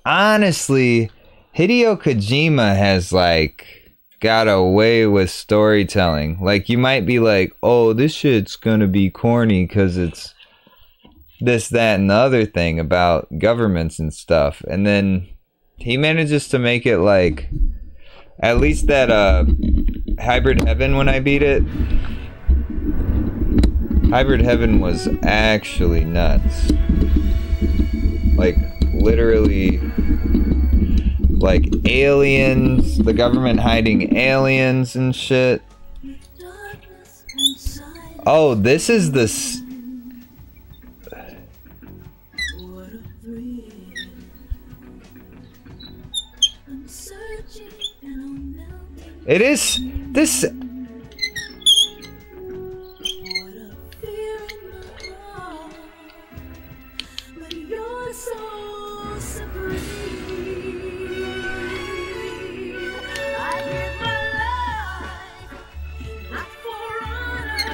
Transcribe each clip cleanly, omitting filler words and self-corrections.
honestly, Hideo Kojima has like got away with storytelling. Like you might be like, oh, this shit's gonna be corny because it's this, that, and the other thing about governments and stuff, and then he manages to make it like, at least that Hybrid Heaven, when I beat it, Hybrid Heaven was actually nuts. Like literally, like aliens, the government hiding aliens and shit. Oh, this is this. It is this.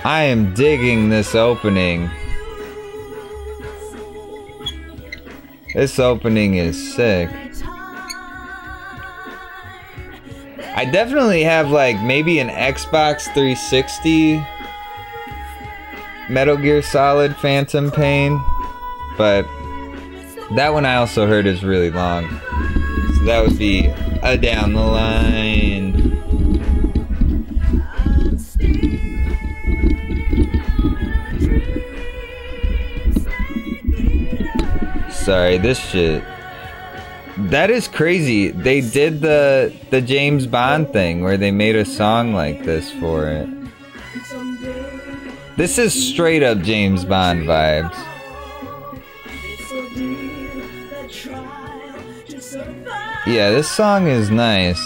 I am digging this opening. This opening is sick. I definitely have like maybe an Xbox 360 Metal Gear Solid Phantom Pain, but that one I also heard is really long. So that would be a down the line. Sorry, this shit. That is crazy. They did the James Bond thing where they made a song like this for it. This is straight up James Bond vibes. Yeah, this song is nice.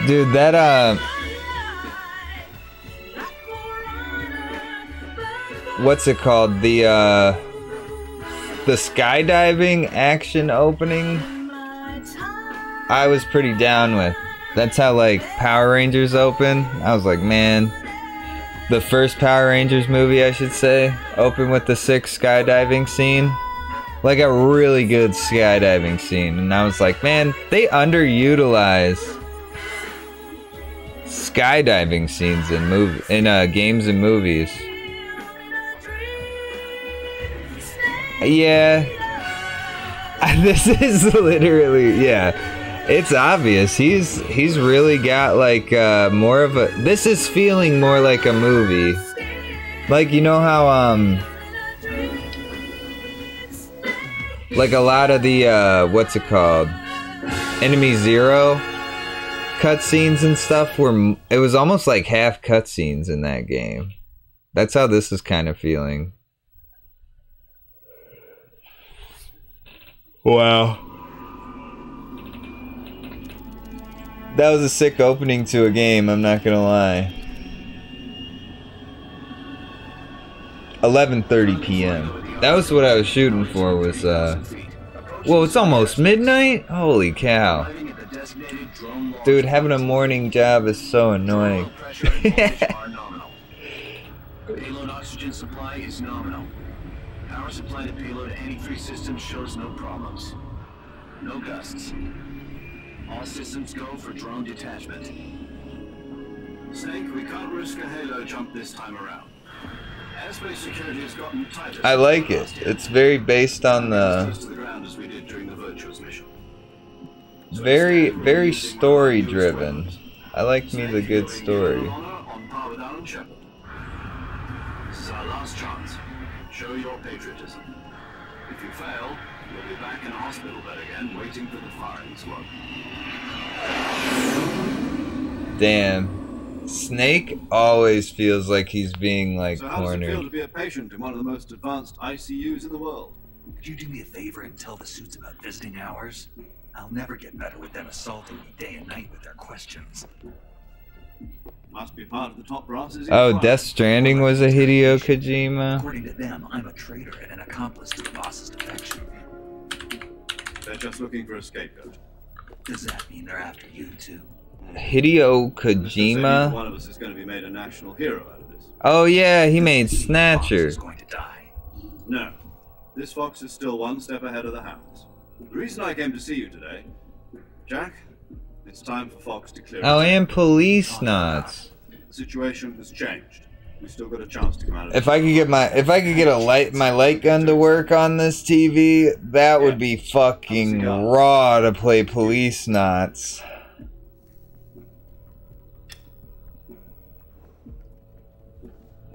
Dude, that what's it called? The skydiving action opening I was pretty down with. That's how like Power Rangers open. I was like, man, the first Power Rangers movie, I should say, opened with the sick skydiving scene. Like a really good skydiving scene. And I was like, man, they underutilize skydiving scenes in games and movies. Yeah. This is literally, yeah. It's obvious. He's really got like more of a, this is feeling more like a movie. Like, you know how like a lot of the what's it called? Enemy Zero cutscenes and stuff were, it was almost like half cutscenes in that game. That's how this is kind of feeling. Wow. That was a sick opening to a game, I'm not gonna lie. 11:30 p.m. That was what I was shooting for, was well, it's almost midnight? Holy cow. Dude, having a morning job is so annoying. Payload oxygen supply is nominal. Power supply to payload any three systems shows no problems. No gusts. All systems go for drone detachment. Snake, we can't risk a halo jump this time around. Airspace security has gotten tighter. I like it. It's very based on the very, very story driven. I like me the good story. This is our last chance. Show your patriotism. If you fail, you'll be back in a hospital bed again, waiting for the firing squad. Damn. Snake always feels like he's being like cornered. So how does it feel to be a patient in one of the most advanced ICUs in the world? Could you do me a favor and tell the suits about visiting hours? I'll never get better with them assaulting me day and night with their questions. Must be part of the top brasses. Oh, Death Stranding was a Hideo Kojima. According to them, I'm a traitor and an accomplice to the boss's defection. They're just looking for a scapegoat. Does that mean they're after you too? Hideo Kojima. One of us is going to be made a national hero out of this. Oh yeah, he made Snatcher. Going to die. No. This fox is still one step ahead of the hounds. The reason I came to see you today, Jack, it's time for Fox to clear. Oh, and police knots. The situation has changed. We still got a chance to come out of If I could get my light gun to work on this TV, that would be fucking raw to play police knots.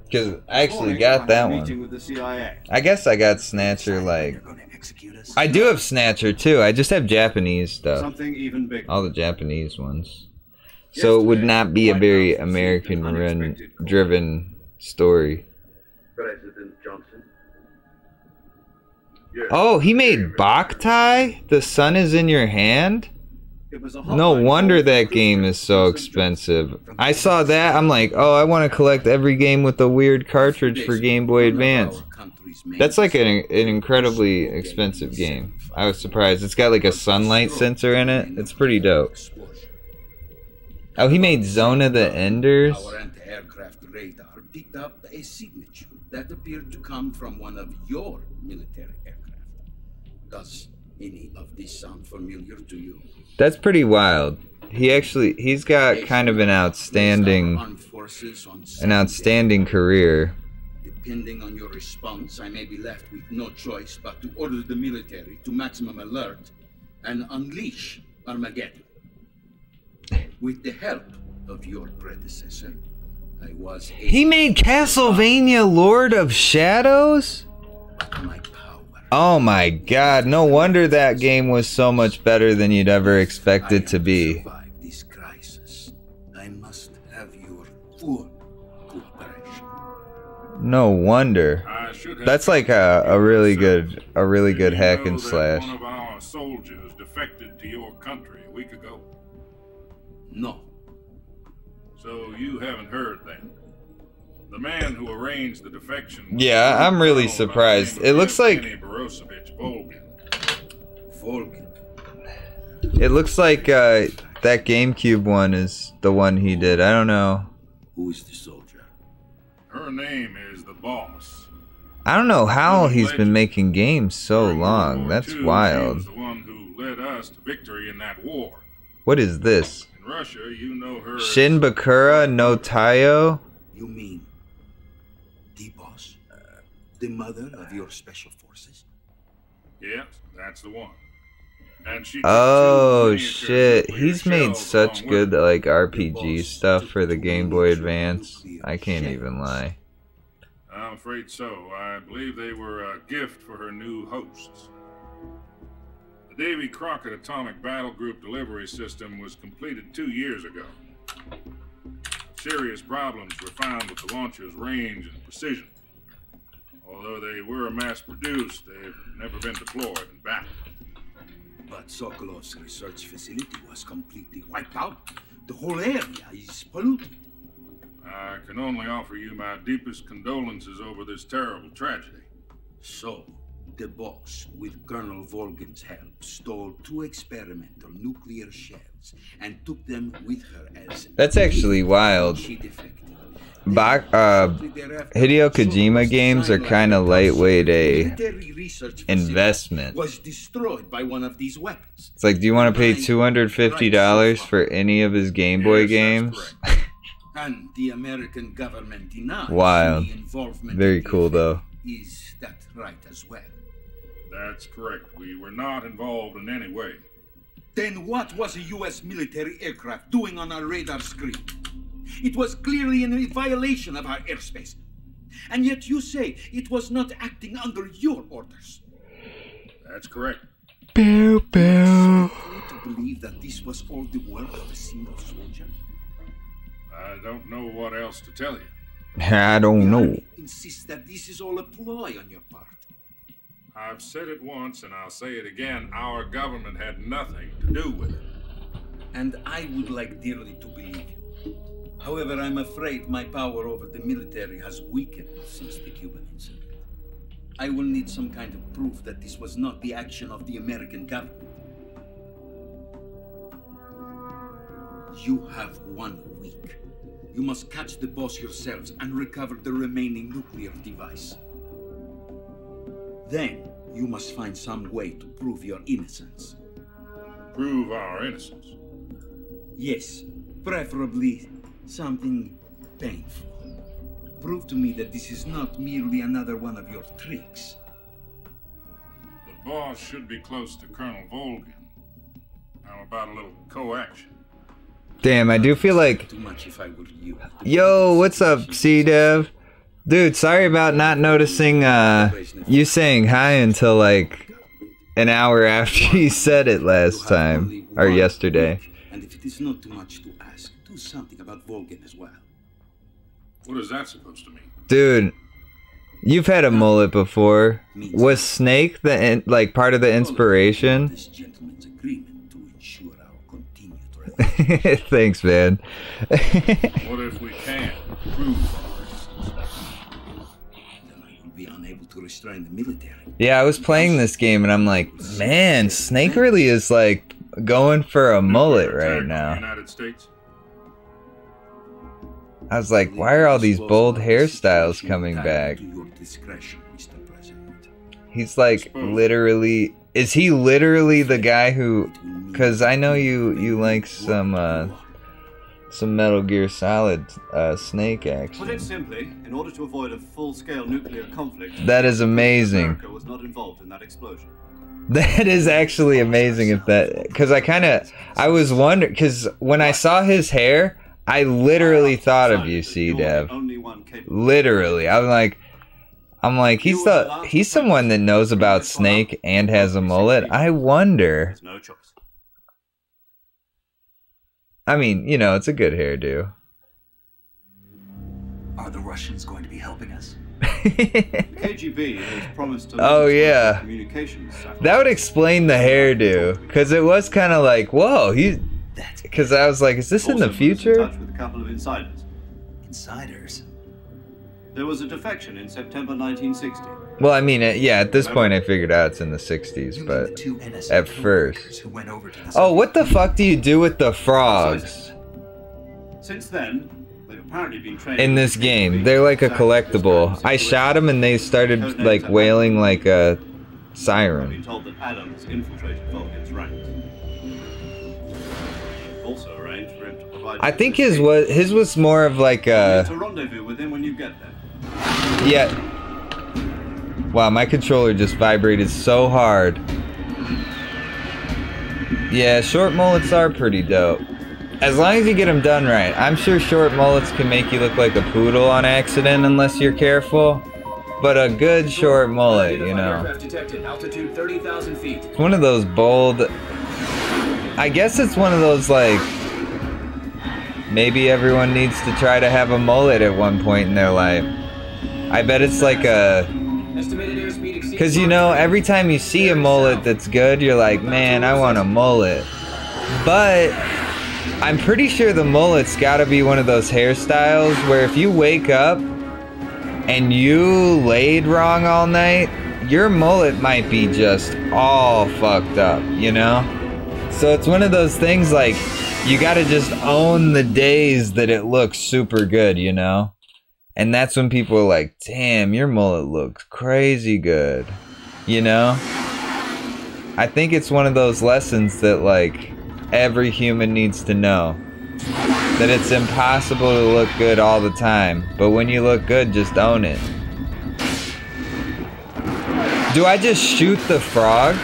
Because I actually got that one. I guess I got Snatcher, like... I do have Snatcher, too. I just have Japanese stuff. All the Japanese ones. So it would not be a very American-driven story. President Johnson. Oh, he made Boktai? The sun is in your hand? No wonder that game is so expensive. I saw that, I'm like, oh, I want to collect every game with a weird cartridge for Game Boy Advance. That's like an incredibly expensive game. I was surprised. It's got like a sunlight sensor in it. It's pretty dope. Oh, he made Zone of the Enders? Our anti-aircraft radar picked up a signature that appeared to come from one of your military aircraft. Does any of this sound familiar to you? That's pretty wild. He's got kind of an outstanding career. Depending on your response, I may be left with no choice but to order the military to maximum alert and unleash Armageddon. With the help of your predecessor, I was able... He made Castlevania Lord of Shadows? My power. Oh my god, no wonder that game was so much better than you'd ever expect it to be. Survive this crisis, I must have your full cooperation. No wonder. That's like a really good hack and slash. One of our soldiers defected to your country a week ago. No. So you haven't heard then. The man who arranged the defection. Yeah, I'm really surprised. It looks like Volgin. It looks like that GameCube one is the one he did. I don't know. Who is the soldier? Her name is the Boss. I don't know how he's been making games so long. That's wild. She was the one who led us to victory in that war. What is this? In Russia, you know her. Shin Bakura no Taiyo? You mean the Boss? The mother of your special forces? Yes, that's the one. And she oh shit, he's made such good like RPG stuff for the Game Boy Advance. I can't even lie. I'm afraid so. I believe they were a gift for her new hosts. The Davy Crockett Atomic Battle Group delivery system was completed 2 years ago. Serious problems were found with the launcher's range and precision. Although they were mass-produced, they've never been deployed in battle. But Sokolov's research facility was completely wiped out. The whole area is polluted. I can only offer you my deepest condolences over this terrible tragedy. So, the Boss, with Colonel Volgin's help, stole 2 experimental nuclear shells and took them with her as... That's actually wild. She defected. Hideo Kojima games are kind of lightweight investment. Was destroyed by one of these weapons. It's like, do you want to pay $250 for any of his Game Boy games? And the American government denies wild. the involvement. Very cool though. Is that right as well? That's correct. We were not involved in any way. Then what was a U.S. military aircraft doing on our radar screen? It was clearly in violation of our airspace. And yet you say it was not acting under your orders. That's correct. Bow, bow. To believe that this was all the work of a single soldier? I don't know what else to tell you. I don't know. Insist that this is all a ploy on your part. I've said it once and I'll say it again. Our government had nothing to do with it. And I would like dearly to believe you. However, I'm afraid my power over the military has weakened since the Cuban incident. I will need some kind of proof that this was not the action of the American government. You have 1 week. You must catch the Boss yourselves and recover the remaining nuclear device. Then you must find some way to prove your innocence. Prove our innocence. Yes, preferably something painful. Prove to me that this is not merely another one of your tricks. The boss should be close to Colonel Volgin. How about a little co-action? Damn, I do feel like... Too much if I were you. Yo, what's up, C-Dev? Dude, sorry about not noticing you saying hi until like an hour after you said it last time. Or yesterday. And if it is not too much to ask, do something about Volgin as well. What is that supposed to mean? Dude, you've had a mullet before. Was Snake the like part of the inspiration? This gentleman's agreement to ensure our continued relationship. Thanks, man. What if we can't prove our innocence? Then I will be unable to restrain the military. Yeah, I was playing this game and I'm like, man, Snake really is like going for a mullet right now. United States? I was like, why are all these bold hairstyles coming back? He's like literally, is he literally the guy who, cause I know you like some Metal Gear Solid Snake action. Put it simply, in order to avoid a full-scale nuclear conflict, That is amazing. America was not involved in that explosion. That is actually amazing if that, cause I was wondering, cause when I saw his hair, I literally thought of you, C-Dev. Literally. I'm like, he's someone that knows about Snake and has a mullet. I wonder. There's no choice. I mean, you know, it's a good hairdo. Are the Russians going to be helping us? KGB has promised to Oh, yeah. communications satellite. That would explain the hairdo, because it was kind of like, whoa, because I was like, is this in the Also put us in future? touch with a couple of insiders. Insiders? There was a defection in September 1960. Well, I mean, yeah, at this point I figured out it's in the 60s, You mean but the two NSA at coworkers first. who went over to the Oh, what the fuck do you do with the frogs Since then, they've apparently been trained in this game? They're like a collectible. I shot them and they started like wailing like a I've siren. been told that Adams infiltrated Vulcan's ranks. Also arranged for him to provide. I think his was more of like a, to rendezvous with him when you get there. yeah. Wow, my controller just vibrated so hard. Yeah, short mullets are pretty dope. As long as you get them done right. I'm sure short mullets can make you look like a poodle on accident unless you're careful. But a good short mullet, you know. Altitude 30,000 feet. It's one of those bold... I guess it's one of those like... Maybe everyone needs to try to have a mullet at one point in their life. I bet it's like a... Estimated airspeed exceeds Because, you know, every time you see a mullet that's good, you're like, man, I want a mullet. But I'm pretty sure the mullet's gotta be one of those hairstyles where if you wake up and you laid wrong all night, your mullet might be just all fucked up, you know? So it's one of those things like, you gotta just own the days that it looks super good, you know? And that's when people are like, damn, your mullet looks crazy good. You know? I think it's one of those lessons that, like, every human needs to know. That it's impossible to look good all the time. But when you look good, just own it. Do I just shoot the frog?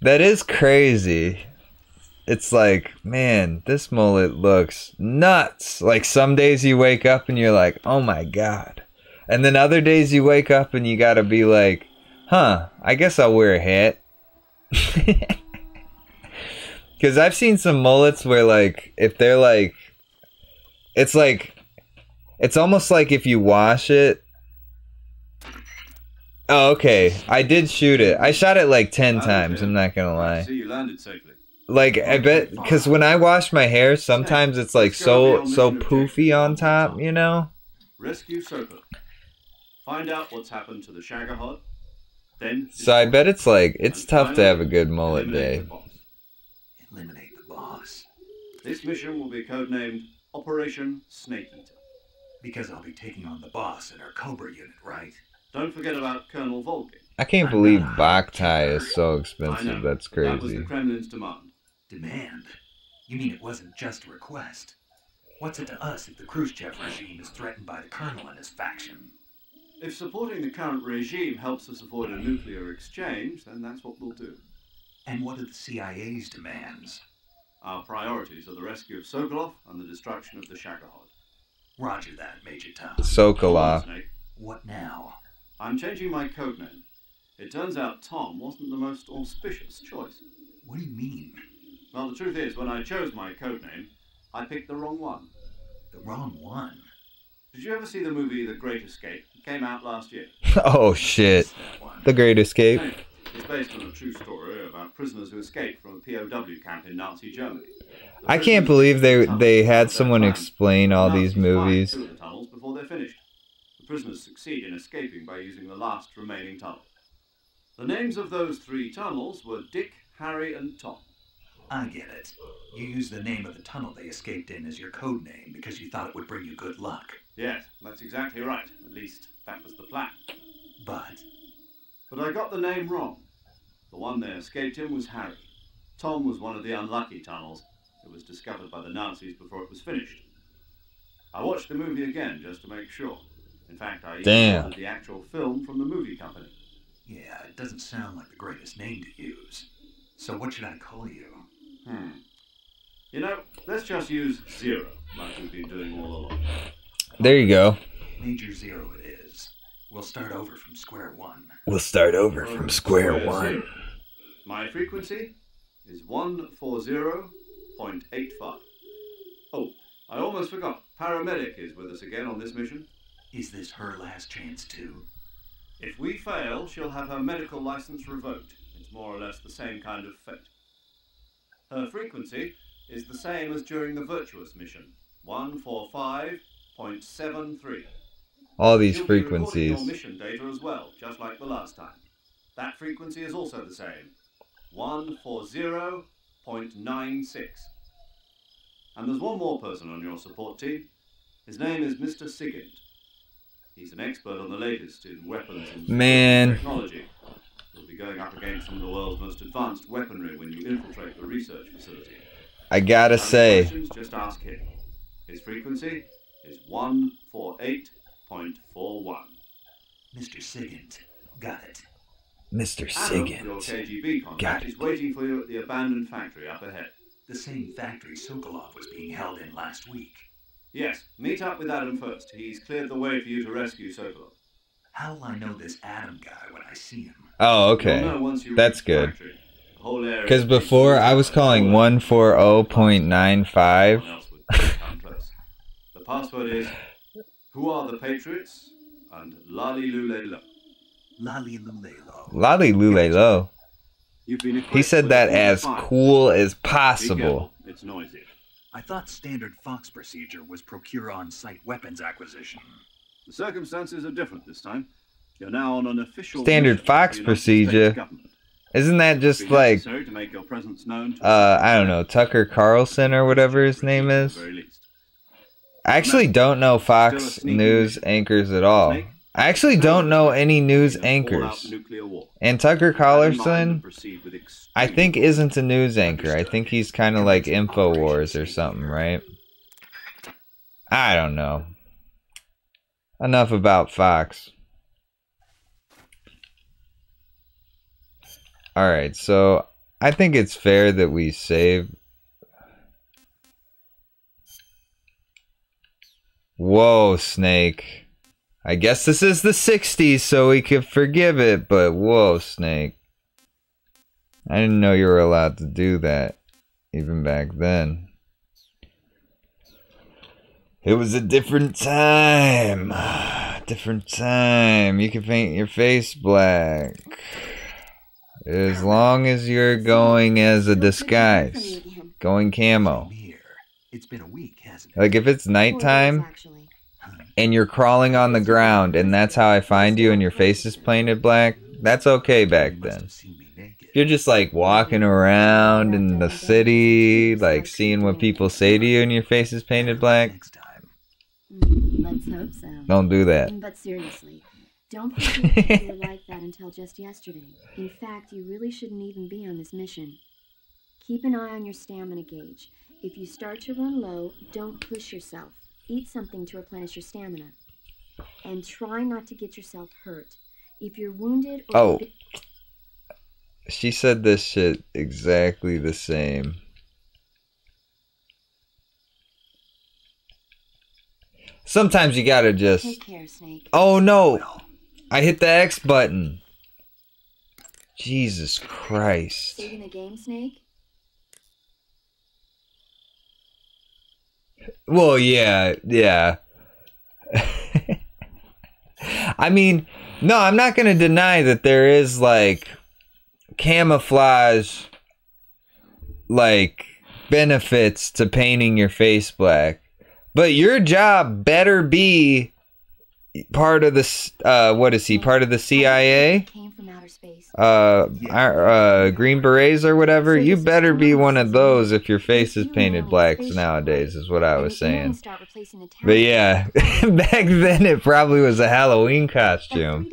That is crazy. It's like, man, this mullet looks nuts. Like some days you wake up and you're like, oh my god. And then other days you wake up and you gotta be like, huh, I guess I'll wear a hat. Because I've seen some mullets where like, if they're like, it's almost like if you wash it. Oh, okay. I did shoot it. I shot it like 10 times, I'm not gonna lie. See, you landed safely. Like, I bet, because when I wash my hair, sometimes it's like so poofy on top, you know? Rescue Soper. Find out what's happened to the Shagahod Then So I bet it's like, it's tough to have a good mullet eliminate day. the boss. Eliminate the boss. This mission will be codenamed Operation Snake Eater. Because I'll be taking on the boss in our Cobra unit, right? Don't forget about Colonel Volkin. I can't believe Boktai is so expensive. That's That was the crazy. Kremlin's demand. Demand? You mean it wasn't just a request? What's it to us if the Khrushchev regime is threatened by the Colonel and his faction? If supporting the current regime helps us avoid a nuclear exchange, then that's what we'll do. And what are the CIA's demands? Our priorities are the rescue of Sokolov and the destruction of the Shagohod. Roger that, Major Tom. Sokolov. Snake. What now? I'm changing my codename. It turns out Tom wasn't the most auspicious choice. What do you mean? Well, the truth is, when I chose my codename, I picked the wrong one. The wrong one? Did you ever see the movie The Great Escape? It came out last year. Oh shit. That one. The Great Escape. It's based on a true story about prisoners who escaped from a POW camp in Nazi Germany. The I can't prisoners believe escaped the they tunnels had at that someone time. explain all The these Nazis fired movies. two of the tunnels before they're finished. The prisoners succeed in escaping by using the last remaining tunnel. The names of those three tunnels were Dick, Harry, and Tom. I get it. You used the name of the tunnel they escaped in as your code name because you thought it would bring you good luck. Yes, that's exactly right. At least, that was the plan. But But I got the name wrong. The one they escaped in was Harry. Tom was one of the unlucky tunnels. It was discovered by the Nazis before it was finished. I watched the movie again just to make sure. In fact, I even Damn. ordered the actual film from the movie company. yeah, it doesn't sound like the greatest name to use. So what should I call you? You know, let's just use Zero, like we've been doing all along. There you go. Major Zero it is. We'll start over from square one. We'll start over from square one. Zero. My frequency is 140.85. Oh, I almost forgot. Paramedic is with us again on this mission. Is this her last chance too? If we fail, she'll have her medical license revoked. It's more or less the same kind of fate. Her frequency is the same as during the Virtuous mission, 145.73. All these She'll be recording frequencies. your mission data as well, just like the last time. That frequency is also the same, 140.96. And there's one more person on your support team. His name is Mr. Sigint. He's an expert on the latest in weapons and Man. technology. You'll be going up against some of the world's most advanced weaponry when you infiltrate the research facility. I gotta Have any say, questions, just ask him. His frequency is 148.41. Mr. Sigint. Got it. Mr. Adam, your Sigint. KGB Got contact, it. is waiting for you at the abandoned factory up ahead. The same factory Sokolov was being held in last week. Yes, meet up with Adam first. He's cleared the way for you to rescue Sokolov. How'll I know this Adam guy when I see him? Oh, You'll okay. know once you That's reach the good. factory. The whole area Because is before I was calling No one 140.95. else would come close. The password is Who are the Patriots? And Lali Lule Lo. Lali Lulelo. Lolly Lulelo. You've been He equipped said with that a as fire. cool as Be possible. careful, it's noisy. I thought standard Fox procedure was procure on-site weapons acquisition. The circumstances are different this time. You're now on an official Standard mission Fox of the United States procedure. government. Isn't that It'll just be like, necessary to make your presence known to I don't know, Tucker Carlson or whatever his name at the is? very least. I actually don't know Fox News anchors at all. I actually don't know any news anchors. Nuclear war. And Tucker With that in mind, and Carlson, proceed with I extreme think caution. isn't a news anchor. I think he's kind of like InfoWars or something, right? I don't know. Enough about Fox. Alright, so I think it's fair that we save. Whoa, Snake. I guess this is the 60s, so we could forgive it, but whoa, Snake. I didn't know you were allowed to do that, even back then. It was a different time. Different time. You could paint your face black. As long as you're going as a disguise. Going camo. Here. It's been a week, hasn't it? Like if it's nighttime and you're crawling on the ground and that's how I find you and your face is painted black, That's okay back then. You're just like walking around in the city, like seeing what people say to you and your face is painted black. Let's hope so. Don't do that. But seriously, don't think you were like that until just yesterday. In fact, you really shouldn't even be on this mission. Keep an eye on your stamina gauge. If you start to run low, don't push yourself. Eat something to replenish your stamina. And try not to get yourself hurt. If you're wounded or... She said this shit exactly the same. Sometimes you gotta just... Take care, Snake. Oh no! I hit the X button. Jesus Christ. Saving the game, Snake? Well, yeah. I mean, no, I'm not gonna deny that there is, like, camouflage, like, benefits to painting your face black. But your job better be part of the, what is he, part of the CIA? Came from outer space. Green Berets or whatever. You better be one of those if your face is painted black nowadays, is what I was saying. But yeah, back then it probably was a Halloween costume.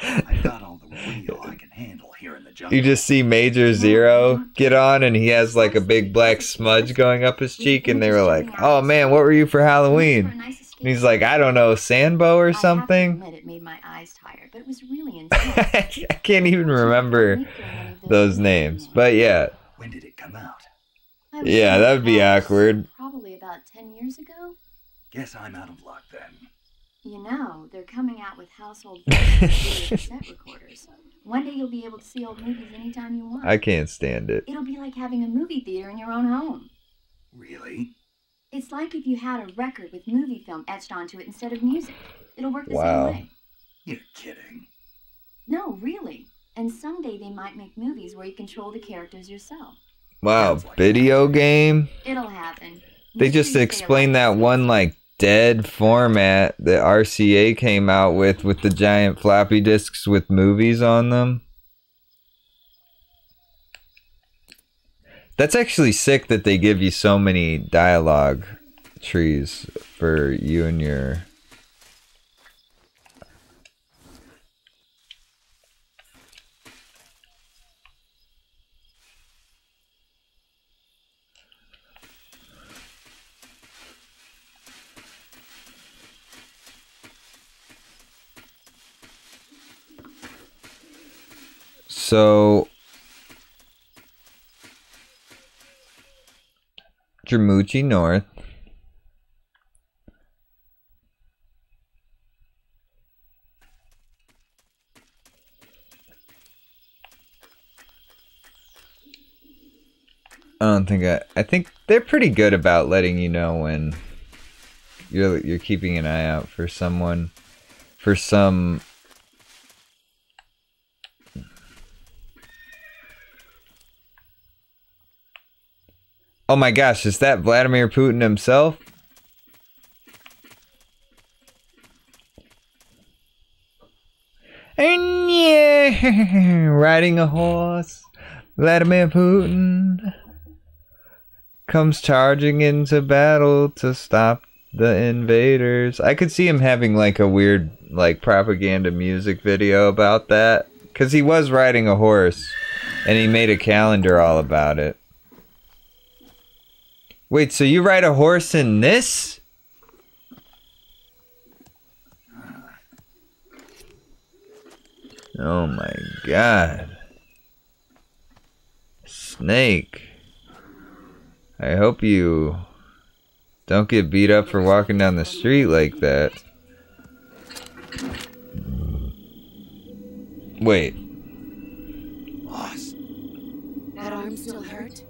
I've got all the wheel I can handle here in the jungle. You just see Major Zero get on and he has like a big black smudge going up his cheek and they were like, oh man, what were you for Halloween? And he's like, I don't know, Sambo or something? It made my eyes tired, but it was really intense. I can't even remember those names, but yeah. When did it come out? Yeah, that would be awkward. Probably about 10 years ago. Guess I'm out of luck then. You know, they're coming out with household cassette recorders. One day you'll be able to see old movies anytime you want. I can't stand it. It'll be like having a movie theater in your own home. Really? It's like if you had a record with movie film etched onto it instead of music. It'll work the same way. You're kidding. No, really. And someday they might make movies where you control the characters yourself. Wow, video game? It'll happen. They just explained that one, like, dead format that RCA came out with the giant floppy disks with movies on them. That's actually sick that they give you so many dialogue trees for you and your... So, Dramuchi North. I think they're pretty good about letting you know when you're keeping an eye out for someone, for some... Oh my gosh, is that Vladimir Putin himself? And yeah, riding a horse, Vladimir Putin comes charging into battle to stop the invaders. I could see him having like a weird like propaganda music video about that, because he was riding a horse and he made a calendar all about it. Wait, so you ride a horse in this? Oh my god. Snake. I hope you don't get beat up for walking down the street like that. Wait. Boss. That arm still hurt?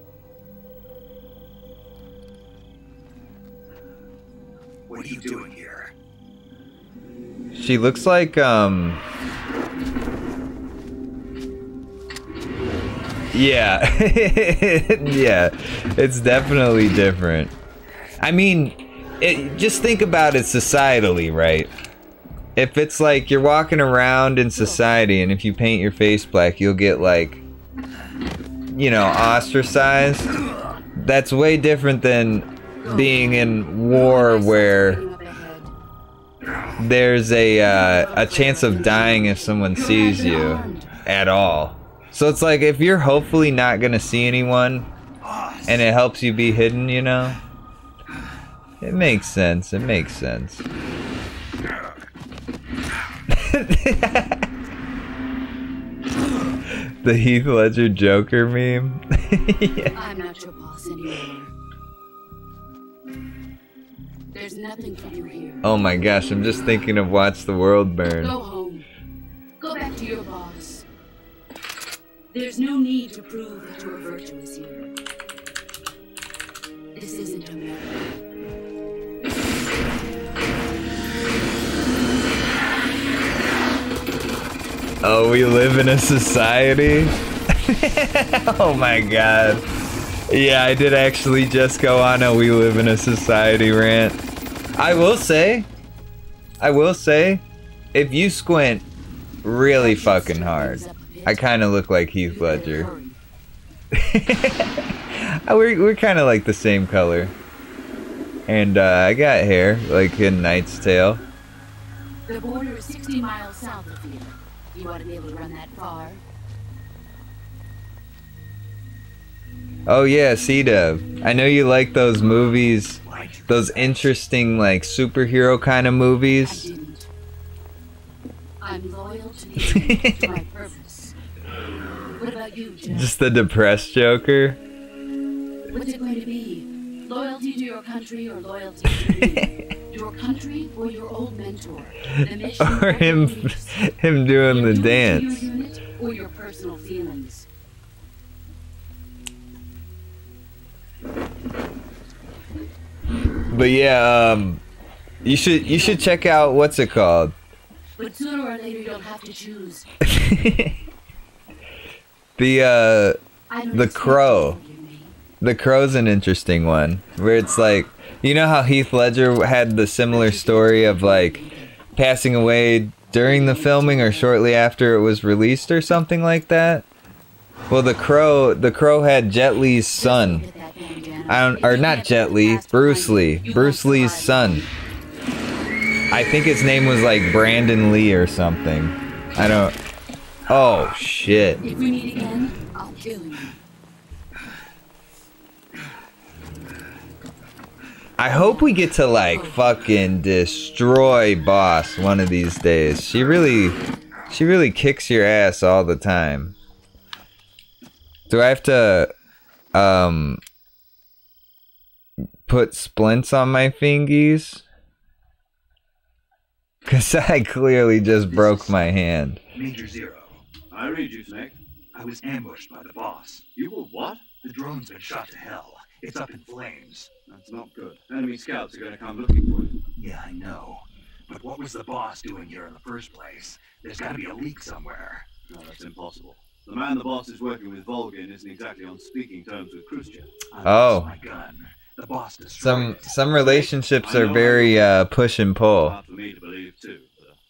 What are you doing here? She looks like, yeah. Yeah, it's definitely different. I mean, just think about it societally, right? if it's like you're walking around in society and if you paint your face black, you'll get like, you know, ostracized. That's way different than being in war where there's a chance of dying if someone sees you at all. So it's like if you're hopefully not gonna see anyone and it helps you be hidden, you know, it makes sense. It makes sense. The Heath Ledger Joker meme. Yeah. I'm not your boss anymore. There's nothing for you here. Oh my gosh, I'm just thinking of Watch the World Burn. Go home. Go back to your boss. There's no need to prove that you're virtuous here. This isn't America. Oh, we live in a society? Oh my god. Yeah, I did actually just go on a we live in a society rant. I will say, if you squint really fucking hard, I kind of look like Heath Ledger. We're kind of like the same color. And I got hair, like in Knight's Tale. The border is 60 miles south of here. You ought to be able to run that far. Oh yeah, C-Dub. I know you like those movies, those interesting like superhero kind of I movies. didn't. I'm loyal to the end, to my purpose. What about you, Joe? Just the depressed Joker. What's it going to be? Loyalty to your country or loyalty to me? Your country or your old mentor? The mission Or him doing the Your dance. unit or your personal feelings? But yeah, you should check out what's it called? But sooner or later you'll have to choose. The I don't The expect Crow. you to forgive me. The Crow's an interesting one, where it's like, you know how Heath Ledger had the similar story of like passing away during the filming or shortly after it was released or something like that? Well, the Crow had Jet Li's son. Get that bandana. Or not Jet Li, Bruce Lee. Bruce Lee's son. I think his name was like Brandon Lee or something. I don't. Oh shit. If we meet again, I'll kill you. I hope we get to like fucking destroy Boss one of these days. She really kicks your ass all the time. Do I have to put splints on my fingies? Cause I clearly just broke my hand. Major Zero. I read you, Snake. I was ambushed by the boss. You were what? The drone's been shot to hell. It's up in flames. That's not good. Enemy scouts are going to come looking for you. Yeah, I know. But what was the boss doing here in the first place? There's gotta be a leak somewhere. No, that's impossible. The man the boss is working with, Volgin, isn't exactly on speaking terms with Khrushchev. I Oh. lost my gun. The boss destroyed Some relationships are very push and pull. Hard for me to believe, too.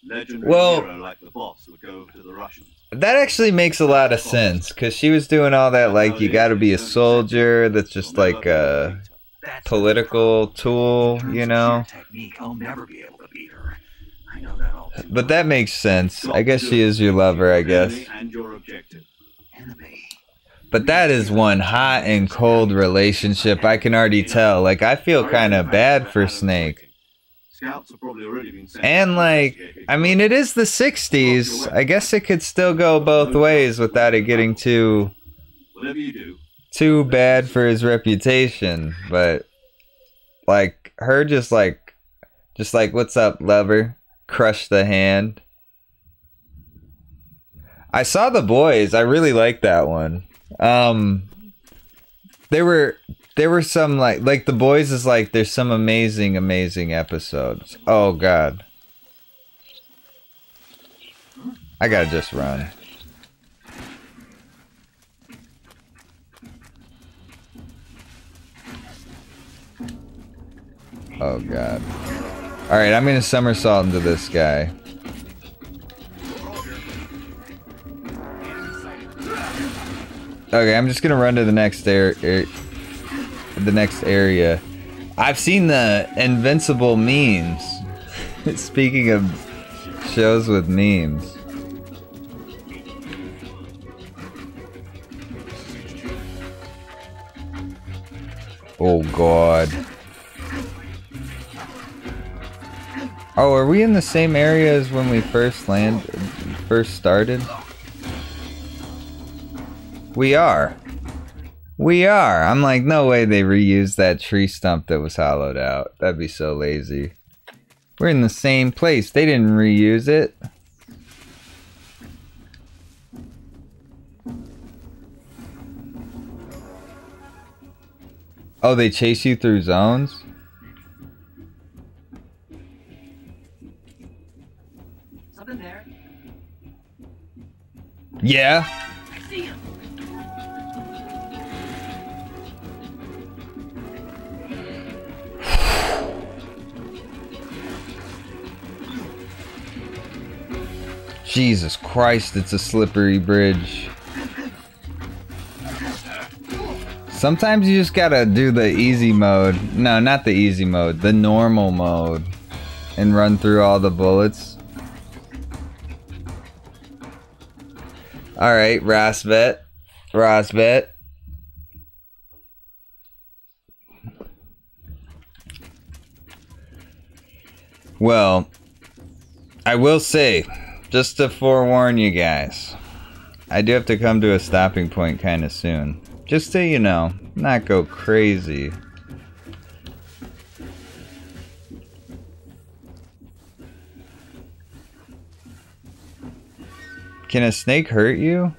The legendary Well- hero like the boss would go to the Russians. That actually makes a lot of sense, because she was doing all that, like, you gotta be a soldier, that's just like a That's political tool, In terms you of know? sheer technique, I'll never be able to beat her. I know that all too But that well. makes sense. I guess she is your lover, I guess. Enemy and your objective. Enemy. But that is one hot and cold relationship, I can already tell. Like, I feel kind of bad for Snake. Scouts have probably already been sent. And, like, I mean, it is the 60s. I guess it could still go both ways without it getting too Whatever you do, bad for his reputation. But, like, her just like, what's up, lover? Crush the hand. I saw The Boys. I really liked that one. There were some like The Boys is like there's some amazing episodes. Oh god. I gotta just run. Oh god. Alright, I'm gonna somersault into this guy. Okay, I'm just gonna run to the next the next area. I've seen the Invincible memes. Speaking of shows with memes. Oh god. Oh, are we in the same area as when we first started? We are. We are. I'm like, no way they reused that tree stump that was hollowed out. That'd be so lazy. We're in the same place. They didn't reuse it. Oh, they chase you through zones? Something there. Yeah. I see him. Jesus Christ, it's a slippery bridge. Sometimes you just gotta do the easy mode. No, not the easy mode. The normal mode. And run through all the bullets. Alright, Rosvet. Rosvet. Well, I will say, just to forewarn you guys, I do have to come to a stopping point kind of soon. Just so you know, not go crazy. Can a snake hurt you?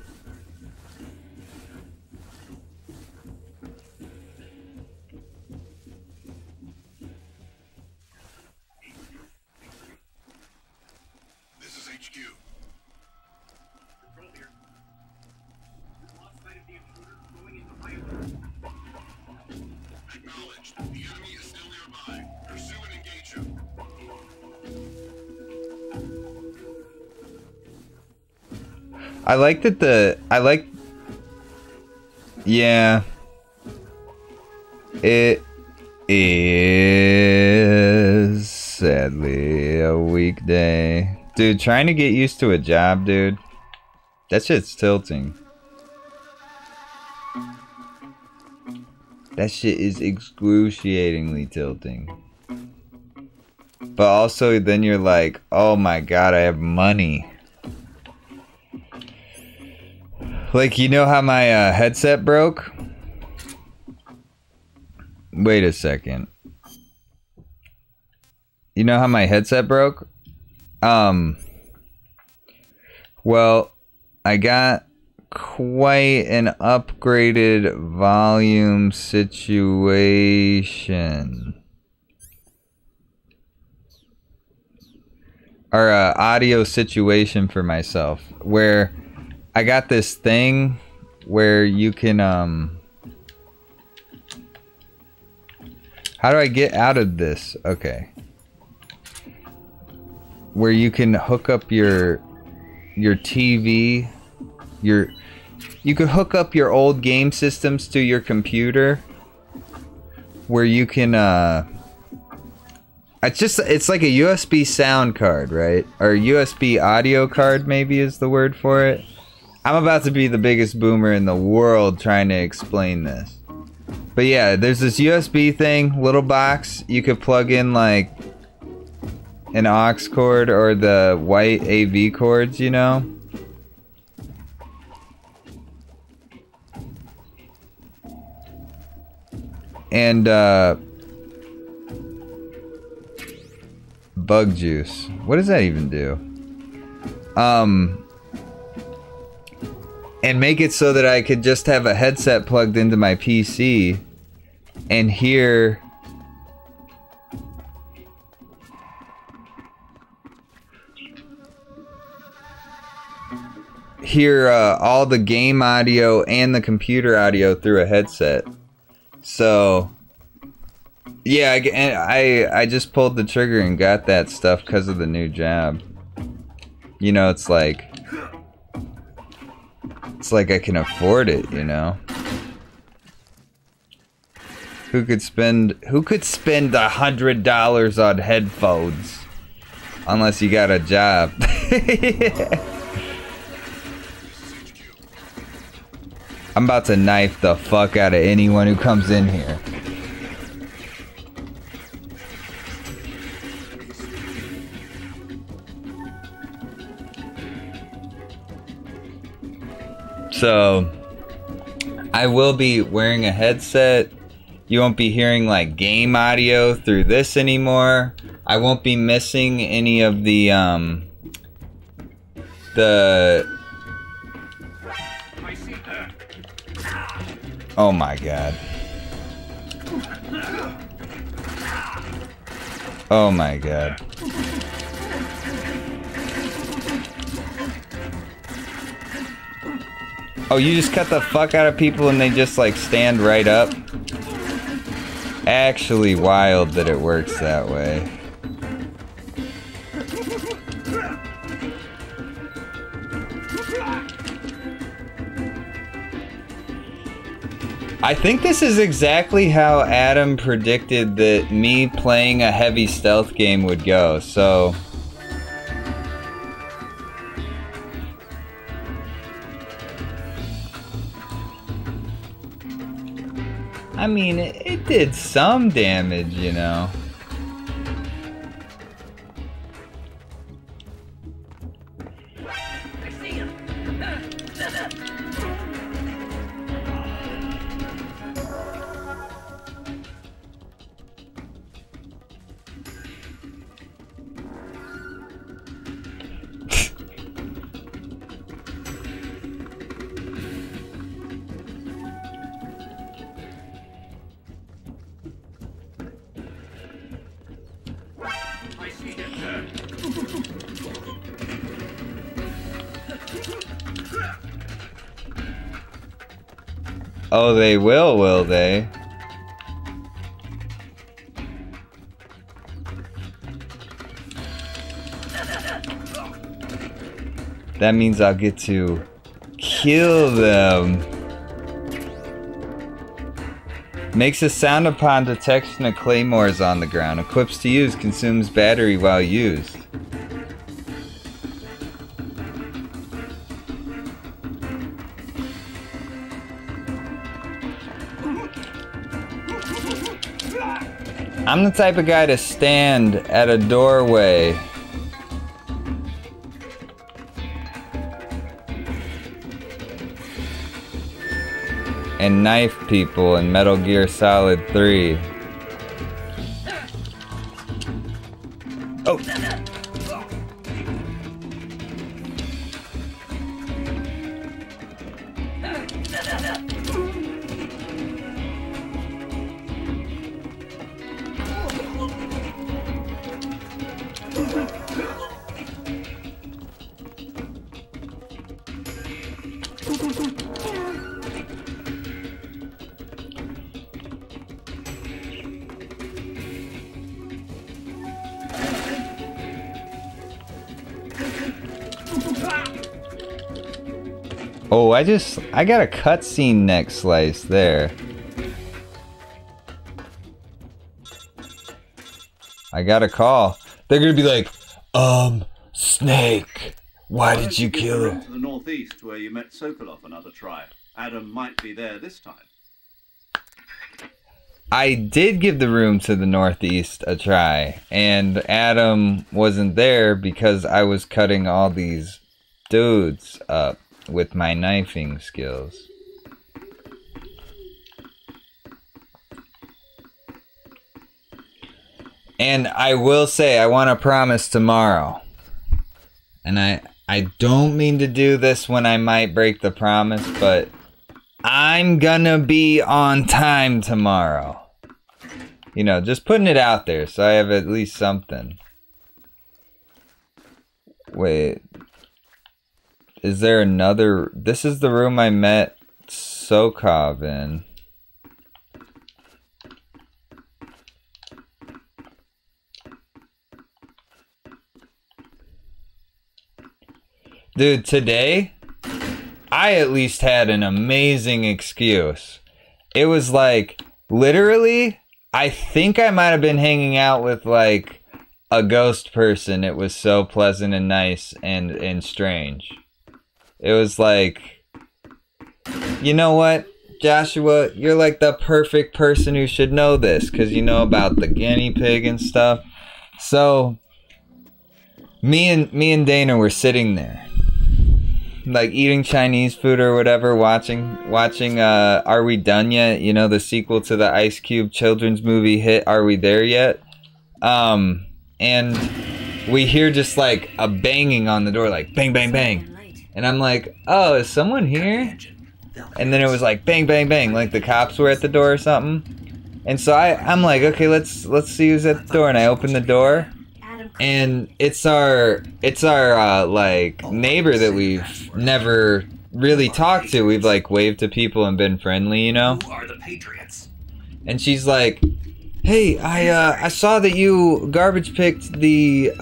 This is HQ. Control here. Lost sight of the intruder going into high alert. Acknowledged. The enemy is still nearby. Pursue and engage him. I like that yeah. It is sadly a weekday. Dude, trying to get used to a job, dude. That shit's tilting. That shit is excruciatingly tilting. But also then you're like, oh my god, I have money. Like, you know how my headset broke? Wait a second. You know how my headset broke? Well, I got quite an upgraded volume situation. Or audio situation for myself, where I got this thing where you can how do I get out of this? Okay. Where you can hook up your TV, you could hook up your old game systems to your computer, where you can it's like a USB sound card, right? Or USB audio card maybe is the word for it. I'm about to be the biggest boomer in the world trying to explain this. But yeah, there's this USB thing, little box. You could plug in like an aux cord or the white AV cords, you know? And bug juice. What does that even do? And make it so that I could just have a headset plugged into my PC and hear all the game audio and the computer audio through a headset. So yeah, I just pulled the trigger and got that stuff because of the new job. You know, it's like It's like I can afford it, you know? Who could spend $100 on headphones? Unless you got a job. I'm about to knife the fuck out of anyone who comes in here. So, I will be wearing a headset. You won't be hearing like game audio through this anymore. I won't be missing any of the oh my god. Oh my god. Oh, you just cut the fuck out of people and they just like stand right up? Actually wild that it works that way. I think this is exactly how Adam predicted that me playing a heavy stealth game would go, so... I mean, it did some damage, you know. I see him. I see him. Oh, they will they? That means I'll get to kill them. Makes a sound upon detection of claymores on the ground. Equips to use, consumes battery while used. I'm the type of guy to stand at a doorway and knife people in Metal Gear Solid 3. Oh! Oh, I got a cutscene next slice there. I got a call. They're gonna be like, Snake, why did you kill her? To the northeast where you met Sokolov another try. Adam might be there this time. I did give the room to the northeast a try, and Adam wasn't there because I was cutting all these dudes up with my knifing skills. And I will say, I want to promise tomorrow, and I don't mean to do this when I might break the promise, but I'm gonna be on time tomorrow. You know, just putting it out there so I have at least something. Wait. Is there another... This is the room I met Sokov in. Dude, today I at least had an amazing excuse. It was like, literally, I think I might have been hanging out with like a ghost person. It was so pleasant and nice and strange. It was like, you know what, Joshua, you're like the perfect person who should know this, because you know about the guinea pig and stuff. So me and Dana were sitting there, like eating Chinese food or whatever, watching Are We Done Yet? You know, the sequel to the Ice Cube children's movie hit Are We There Yet? And we hear just like a banging on the door, like bang bang bang. And I'm like, oh, is someone here? And then it was like bang bang bang, like the cops were at the door or something. And so I'm like, okay, let's see who's at the door. And I open the door, and it's our like neighbor that we've never really talked to. We've like waved to people and been friendly, you know. Who are the Patriots? And she's like, hey, I saw that you garbage picked the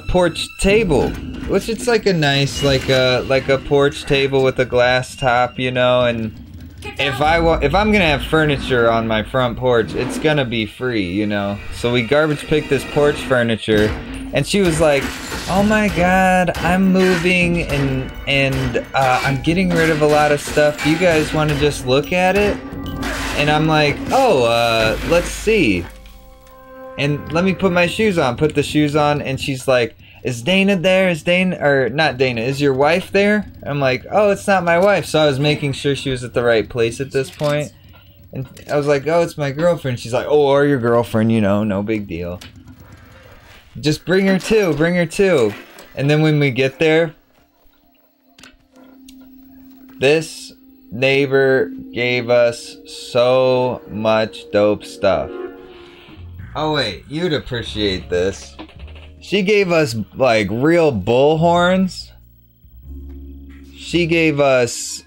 porch table, which it's like a nice like a porch table with a glass top, you know. And if I'm gonna have furniture on my front porch, it's gonna be free, you know. So we garbage picked this porch furniture, and she was like, oh my god, I'm moving and I'm getting rid of a lot of stuff. Do you guys want to just look at it? And I'm like, oh, let's see. And let me put my shoes on. Put the shoes on, and she's like, is Dana there? Is Dana, or not Dana, is your wife there? I'm like, oh, it's not my wife. So I was making sure she was at the right place at this point. And I was like, oh, it's my girlfriend. She's like, oh, or your girlfriend, you know, no big deal. Just bring her too, bring her too. And then when we get there, this neighbor gave us so much dope stuff. Oh wait, you'd appreciate this. She gave us like real bull horns. She gave us...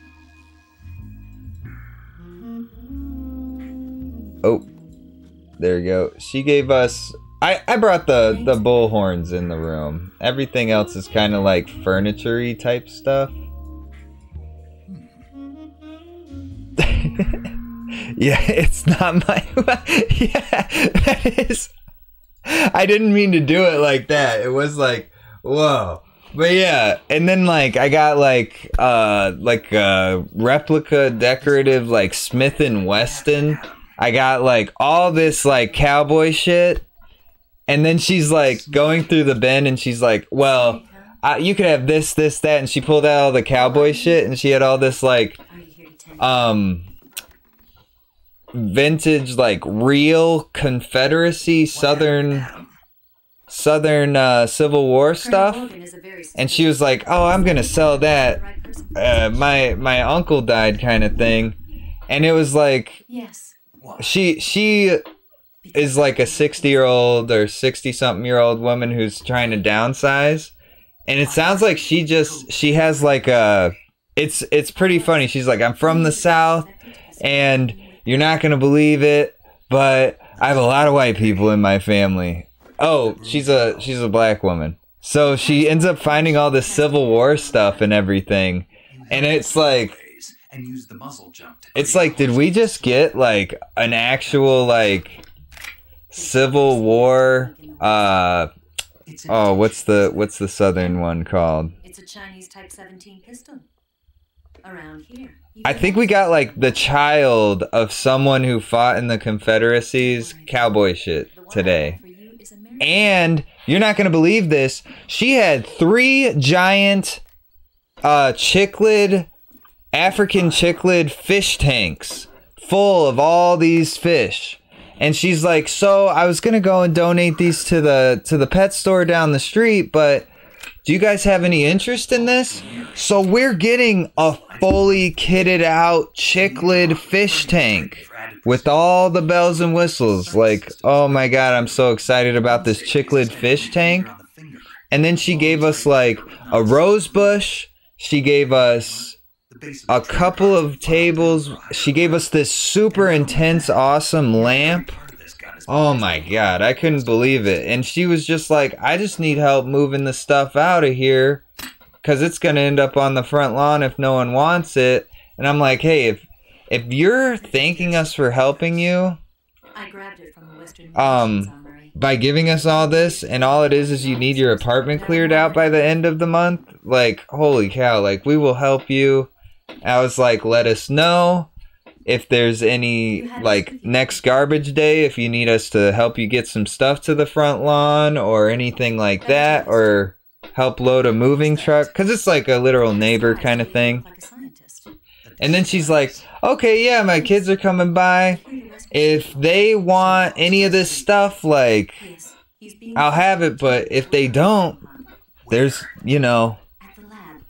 Oh, there you go. She gave us... I brought the bull horns in the room. Everything else is kind of like furniture-y type stuff. Yeah, it's not my... Yeah, that is... I didn't mean to do it like that. It was like, whoa. But yeah, and then like I got like a replica decorative like Smith & Wesson. I got like all this like cowboy shit. And then she's like going through the bin, and she's like, well, you could have this, this, that. And she pulled out all the cowboy shit, and she had all this like vintage like real Confederacy Southern Civil War stuff. And she was like, oh, I'm gonna sell that, my uncle died kind of thing. And it was like, she is like a 60-year-old or 60-something-year-old woman who's trying to downsize. And it sounds like she has like a, it's pretty funny. She's like, I'm from the South, and you're not gonna believe it, but I have a lot of white people in my family. Oh, she's a black woman. So she ends up finding all this Civil War stuff and everything. And it's like, it's like, did we just get like an actual like Civil War, oh, what's the Southern one called? It's a Chinese Type 17 pistol. Around here. I think we got like the child of someone who fought in the Confederacy's cowboy shit today. And you're not gonna believe this. She had 3 giant African cichlid fish tanks full of all these fish. And she's like, so I was gonna go and donate these to the pet store down the street, but do you guys have any interest in this? So we're getting a fully kitted out cichlid fish tank with all the bells and whistles. Like, oh my god, I'm so excited about this cichlid fish tank. And then she gave us like a rose bush. She gave us a couple of tables. She gave us this super intense, awesome lamp. Oh my god, I couldn't believe it. And she was just like, I just need help moving the stuff out of here. because it's gonna end up on the front lawn if no one wants it. And I'm like, hey, if you're thanking us for helping you, I grabbed it from the Western by giving us all this, and all it is you need your apartment cleared out by the end of the month, like, holy cow, like, we will help you. I was like, let us know if there's any, like, next garbage day, if you need us to help you get some stuff to the front lawn or anything like that, or help load a moving truck, because it's like a literal neighbor kind of thing. And then she's like, okay, yeah, my kids are coming by. If they want any of this stuff, like, I'll have it, but if they don't, there's, you know,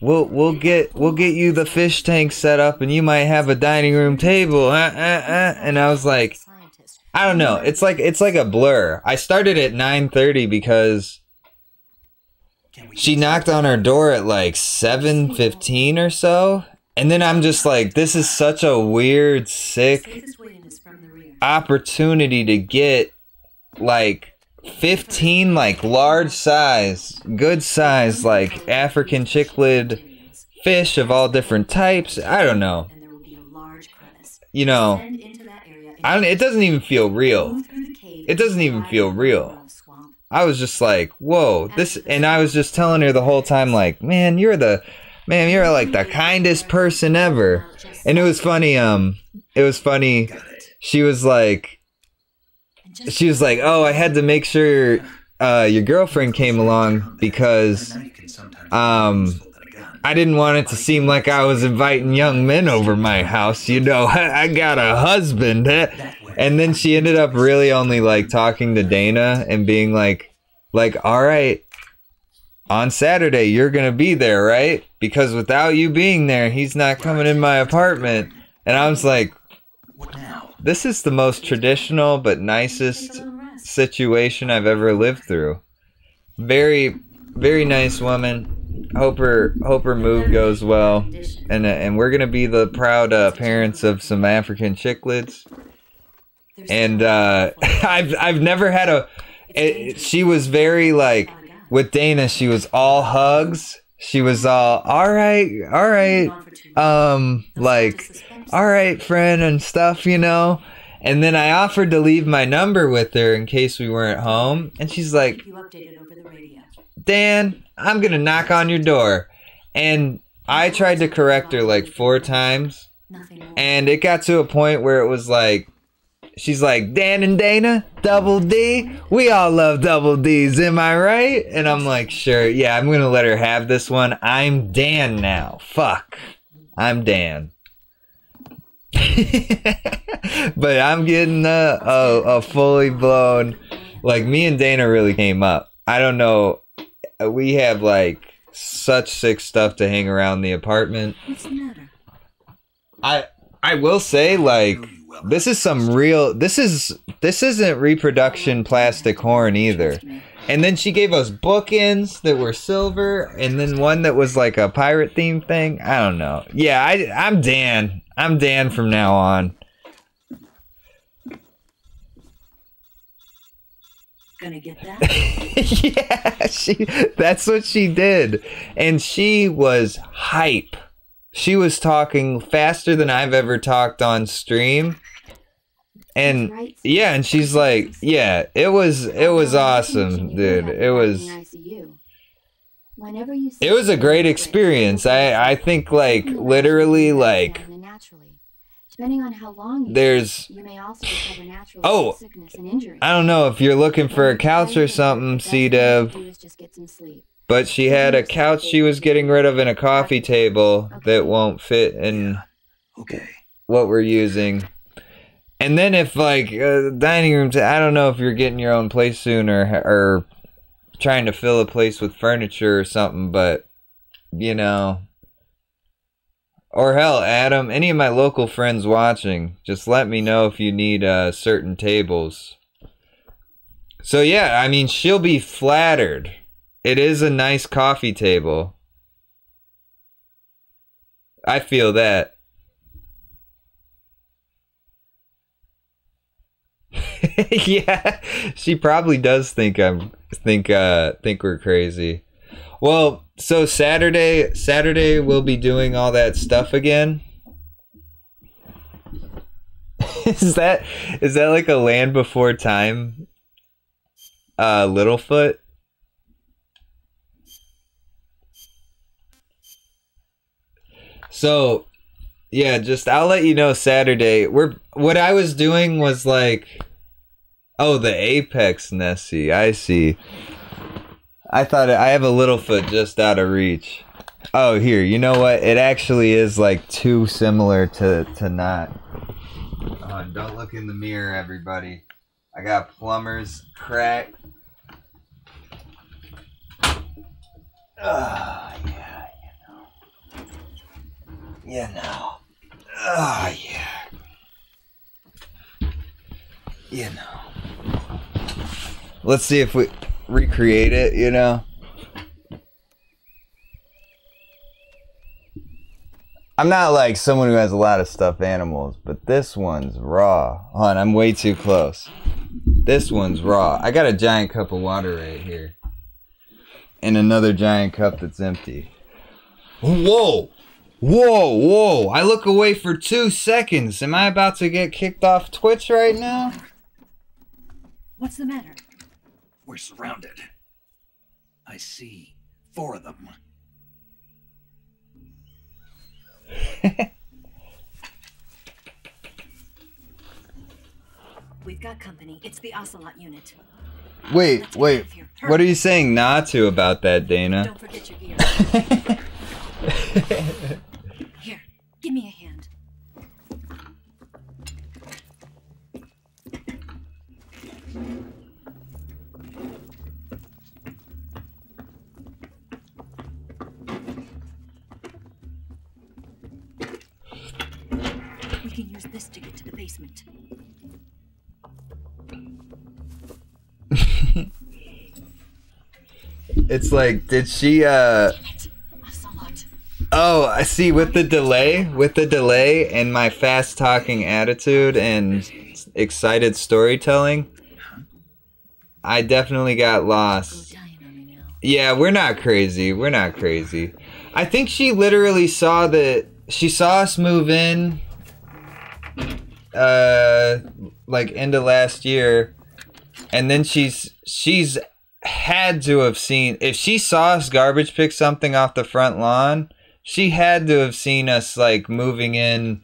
we'll get you the fish tank set up, and you might have a dining room table. And I was like, I don't know. It's like a blur. I started at 9:30 because she knocked on our door at like 7:15 or so. And then I'm just like, this is such a weird, sick opportunity to get like 15 like large size, good size, like African cichlid fish of all different types. I don't know. You know, it doesn't even feel real. It doesn't even feel real. I was just like, whoa, this, and I was just telling her the whole time, like, man, you're like the kindest person ever. And it was funny, she was like, oh, I had to make sure your girlfriend came along because I didn't want it to seem like I was inviting young men over my house, you know. I got a husband. And then she ended up really only like talking to Dana and being like, all right, on Saturday you're gonna be there, right? Because without you being there, he's not coming in my apartment. And I was like, this is the most traditional but nicest situation I've ever lived through. Very, very nice woman. Hope her move goes well. And we're gonna be the proud parents of some African cichlids. And I've never had she was very like, with Dana, she was all hugs. She was all right, like, all right, friend, and stuff, you know. And then I offered to leave my number with her in case we weren't home. And she's like, Dan, I'm going to knock on your door. And I tried to correct her like 4 times. And it got to a point where it was like, she's like, Dan and Dana, Double D, we all love Double D's, am I right? And I'm like, sure, yeah, I'm gonna let her have this one. I'm Dan now. Fuck. I'm Dan. But I'm getting a fully blown, like, me and Dana really came up. I don't know, we have like such sick stuff to hang around the apartment. What's the matter? I will say, like, this is some real, this isn't reproduction plastic horn either. And then she gave us bookends that were silver, and then one that was like a pirate theme thing. I don't know. Yeah, I'm Dan. I'm Dan from now on. Gonna get that? Yeah, that's what she did. And she was hype. She was talking faster than I've ever talked on stream. And yeah, and she's like, yeah, it was awesome, dude. It was a great experience. I think, like, literally, like, there's, oh, I don't know if you're looking for a couch or something, C-Dev, but she had a couch she was getting rid of and a coffee table that won't fit in what we're using. And then if, like, dining rooms, I don't know if you're getting your own place soon or trying to fill a place with furniture or something, but, you know. Or hell, Adam, any of my local friends watching, just let me know if you need certain tables. So yeah, I mean, she'll be flattered. It is a nice coffee table. I feel that. Yeah, she probably does think we're crazy. Well, so Saturday we'll be doing all that stuff again. Is that like a Land Before Time Littlefoot? So yeah, just I'll let you know Saturday. What I was doing was like, oh, the Apex Nessie, I see. I thought I have a Littlefoot just out of reach. Oh, here, you know what? It actually is like too similar to not. Don't look in the mirror, everybody. I got plumber's crack. Yeah, you know. Oh, yeah. You know. Let's see if we recreate it, you know. I'm not like someone who has a lot of stuffed animals, but this one's raw. Hold on, I'm way too close. This one's raw. I got a giant cup of water right here. And another giant cup that's empty. Whoa! Whoa, whoa! I look away for 2 seconds. Am I about to get kicked off Twitch right now? What's the matter? We're surrounded. I see 4 of them. We've got company. It's the Ocelot unit. Wait. What are you saying not to about that, Dana? Don't forget your gear. Here, give me a hand. We can use this to get to the basement. It's like, did she, Oh, I see, with the delay and my fast-talking attitude and excited storytelling, I definitely got lost. Yeah, we're not crazy. I think she literally saw us move in, like, into last year, and then she's had to have seen, if she saw us garbage pick something off the front lawn, she had to have seen us like moving in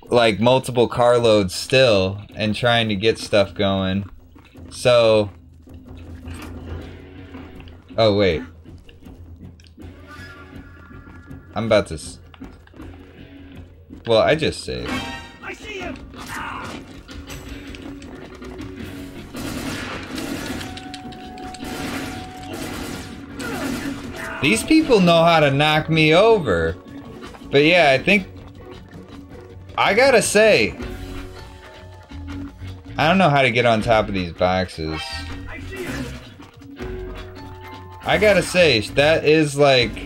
like multiple carloads still and trying to get stuff going. So, oh wait, I'm about to well, I just saved. I see him! These people know how to knock me over. But yeah, I think, I gotta say, I don't know how to get on top of these boxes. I gotta say, that is like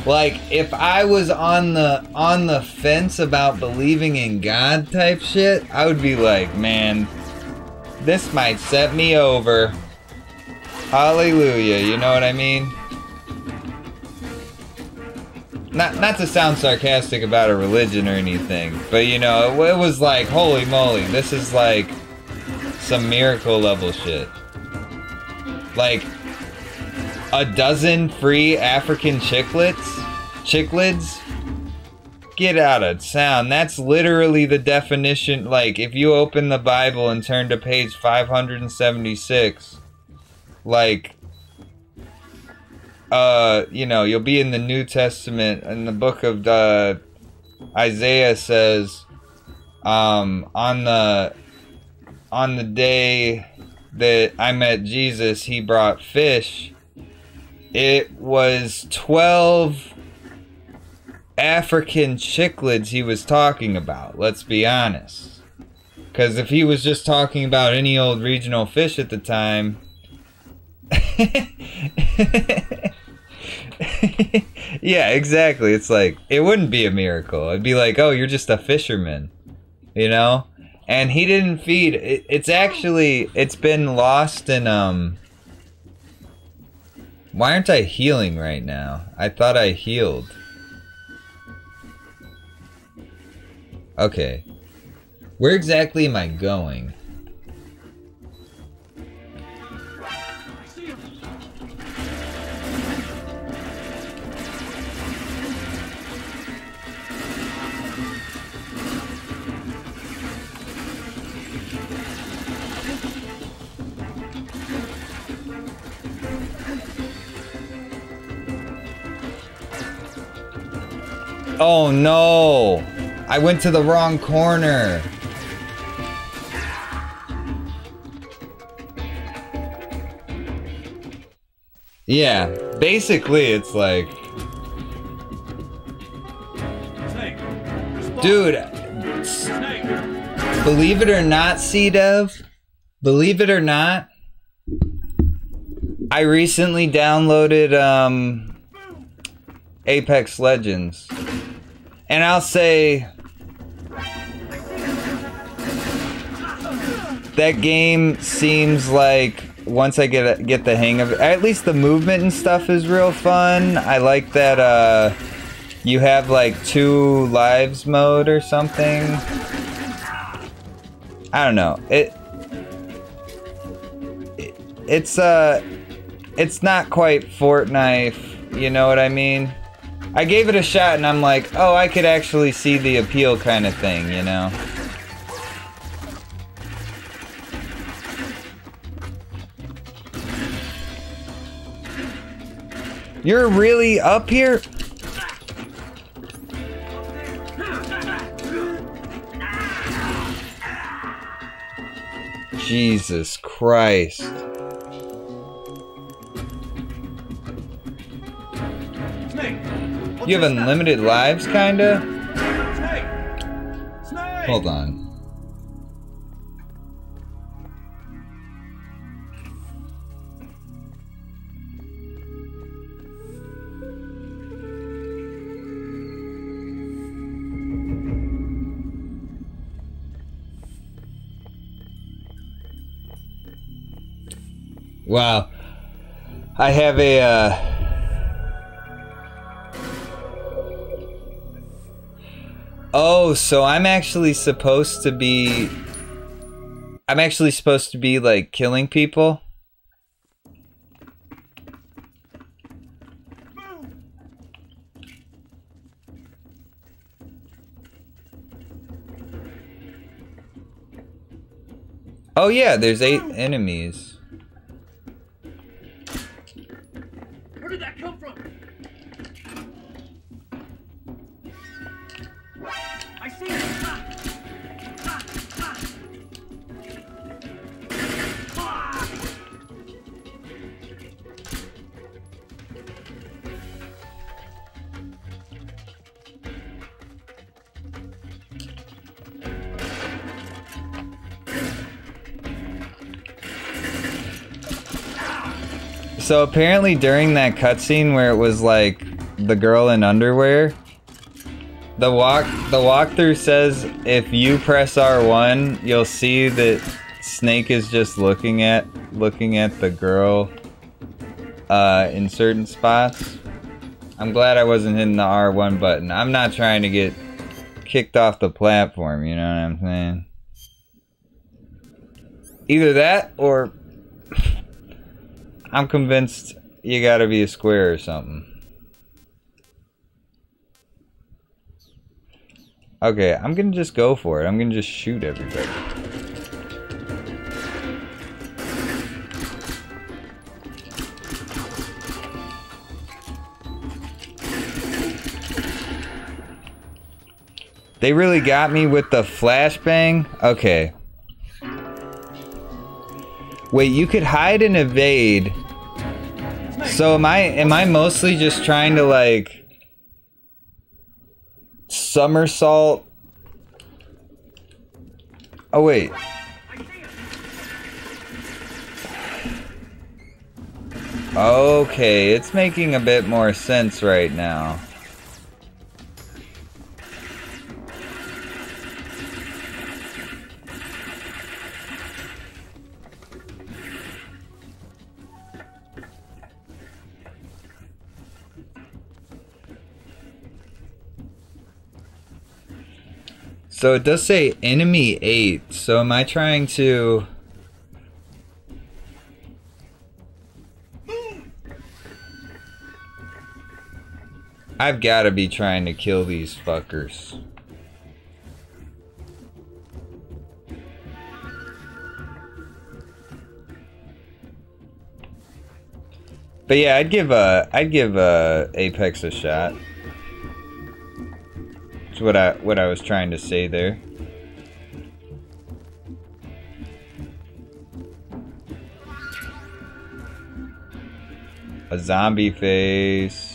if I was on the fence about believing in God type shit, I would be like, man, this might set me over. Hallelujah, you know what I mean? Not to sound sarcastic about a religion or anything, but you know, it was like, holy moly, this is like some miracle level shit. Like, a dozen free African chicklids? Get out of town. That's literally the definition. Like, if you open the Bible and turn to page 576, like, you know, you'll be in the New Testament, and the book of Isaiah says, on the day that I met Jesus, he brought fish. It was 12 African cichlids he was talking about, let's be honest. Because if he was just talking about any old regional fish at the time, yeah, exactly. It's like, it wouldn't be a miracle. It'd be like, oh, you're just a fisherman, you know? And he didn't feed. It's actually, it's been lost in Why aren't I healing right now? I thought I healed. Okay. Where exactly am I going? Oh no! I went to the wrong corner! Yeah, basically it's like... Snake, Dude, believe it or not, C-Dev, believe it or not, I recently downloaded Apex Legends. And I'll say that game seems like once I get the hang of it, at least the movement and stuff is real fun. I like that you have like 2 lives mode or something. I don't know. It's not quite Fortnite, you know what I mean? I gave it a shot and I'm like, oh, I could actually see the appeal kind of thing, you know? You're really up here? Jesus Christ. You have unlimited lives, kinda? Hold on. Wow. I have a, Oh, so I'm actually supposed to be like killing people? Oh yeah, there's 8 enemies. Where did that come from? I see it! So apparently during that cutscene where it was like the girl in underwear, the walkthrough says if you press R1, you'll see that Snake is just looking at the girl in certain spots. I'm glad I wasn't hitting the R1 button. I'm not trying to get kicked off the platform, you know what I'm saying? Either that or I'm convinced you gotta be a square or something. Okay, I'm gonna just go for it. I'm gonna just shoot everybody. They really got me with the flashbang? Okay. Wait, you could hide and evade. So am I mostly just trying to like somersault? Oh wait. Okay, it's making a bit more sense right now. So it does say enemy 8. So am I trying to... I've got to be trying to kill these fuckers. But yeah, I'd give Apex a shot. That's what I was trying to say there. A zombie face.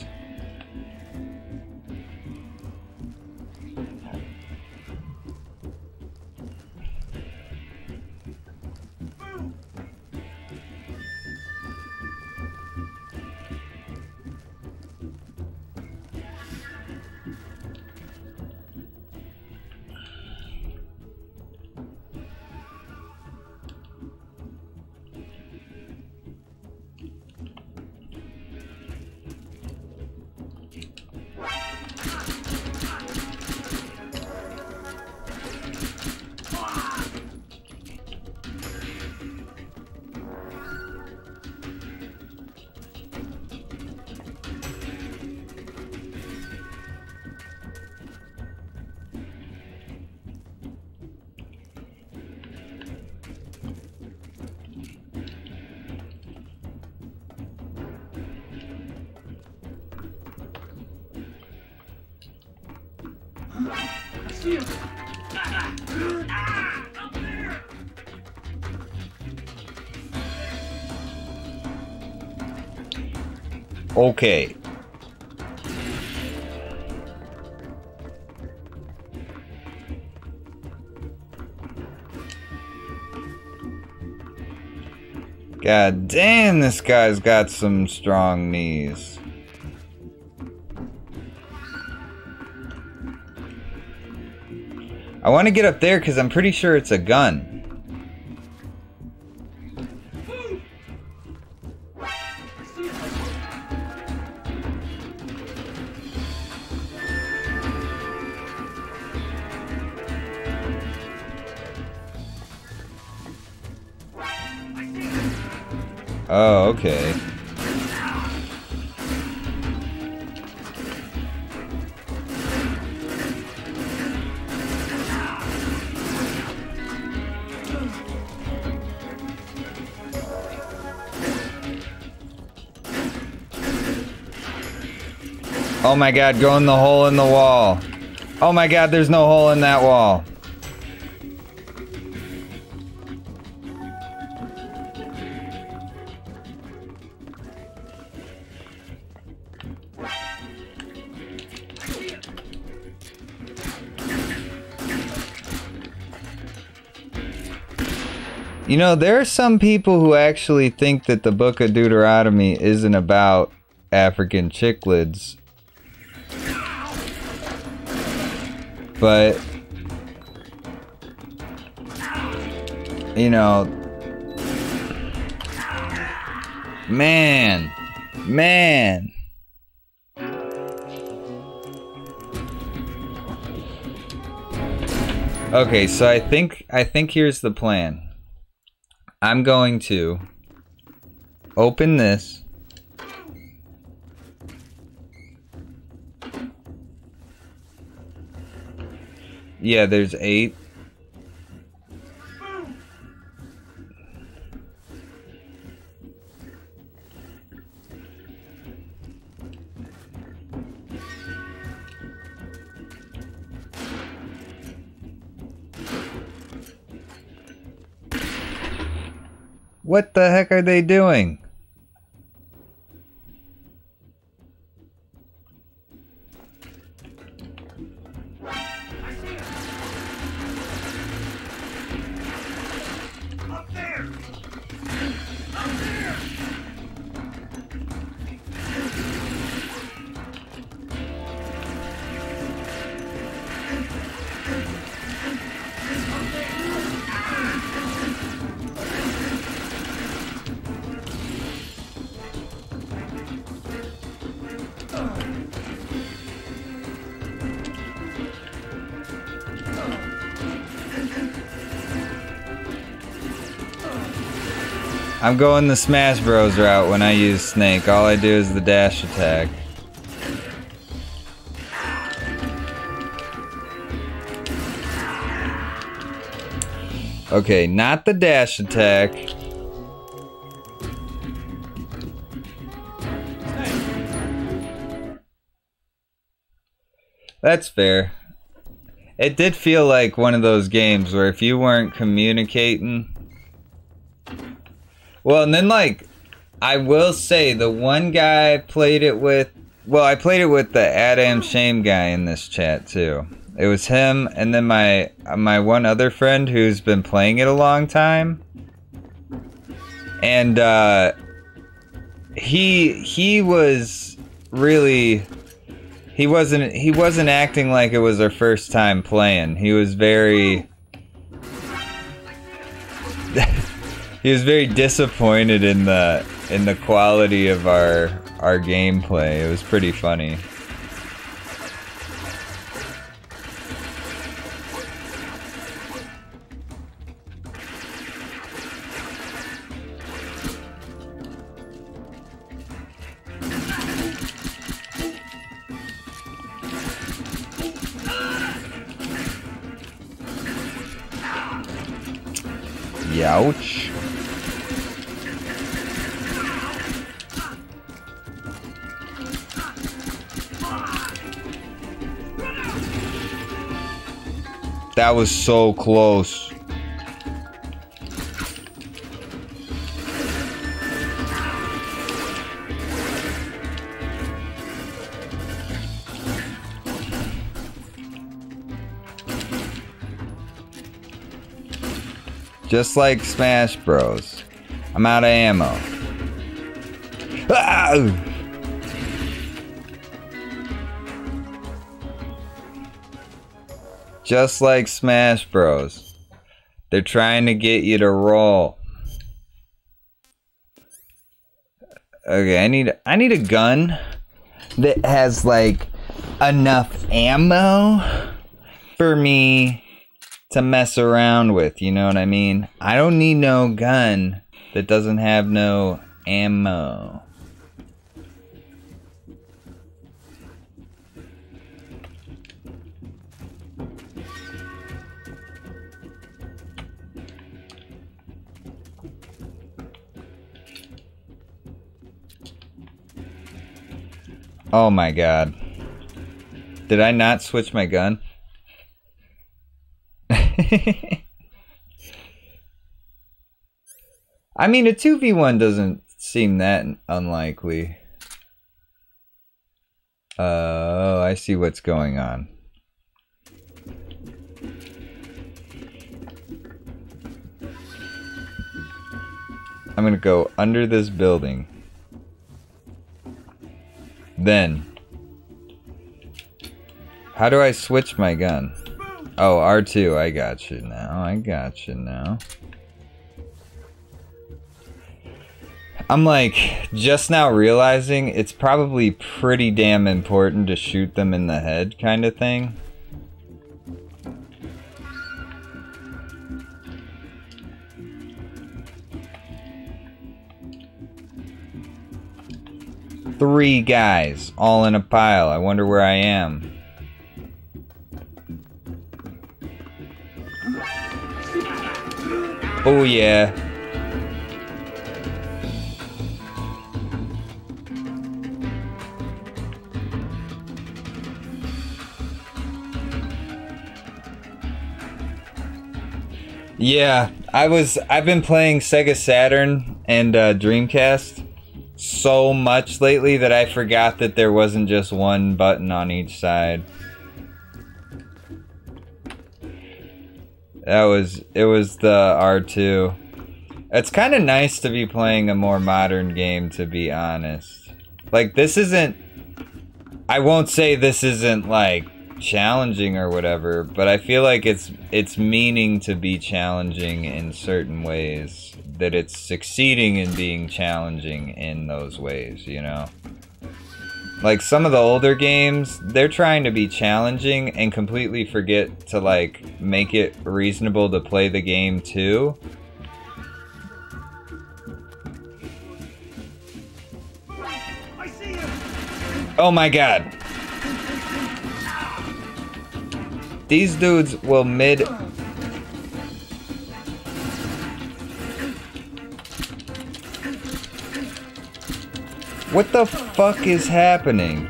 Okay. God damn, this guy's got some strong knees. I want to get up there because I'm pretty sure it's a gun. Oh, okay. Oh my god, go in the hole in the wall. Oh my god, there's no hole in that wall. You know, there are some people who actually think that the Book of Deuteronomy isn't about African cichlids. But, you know, man. Okay, so I think here's the plan. I'm going to open this. Yeah, there's 8. What the heck are they doing? I'm going the Smash Bros route when I use Snake. All I do is the dash attack. Okay, not the dash attack. That's fair. It did feel like one of those games where if you weren't communicating... Well, and then like, I will say the one guy I played it with... Well, I played it with the Adam Shame guy in this chat too. It was him and then my one other friend who's been playing it a long time. And he was really... He wasn't acting like it was our first time playing. He was very he was very disappointed in the quality of our gameplay. It was pretty funny. Ouch. That was so close. Just like Smash Bros. I'm out of ammo. Ah! Just like Smash Bros. They're trying to get you to roll. Okay, I need a gun that has like enough ammo for me to mess around with, you know what I mean? I don't need no gun that doesn't have no ammo. Oh my god. Did I not switch my gun? I mean, a 2v1 doesn't seem that unlikely. Oh, I see what's going on. I'm gonna go under this building. Then, how do I switch my gun? Oh, R2, I got you now. I got you now. I'm like, just now realizing it's probably pretty damn important to shoot them in the head kind of thing. Three guys, all in a pile. I wonder where I am. Oh yeah. Yeah, I've been playing Sega Saturn and Dreamcast so much lately that I forgot that there wasn't just one button on each side. It was the R2. It's kind of nice to be playing a more modern game, to be honest. Like, this isn't... I won't say this isn't, like, challenging or whatever, but I feel like it's meaning to be challenging in certain ways. That it's succeeding in being challenging in those ways, you know? Like, some of the older games, they're trying to be challenging and completely forget to, like, make it reasonable to play the game, too. Oh my god. These dudes will mid... What the fuck is happening?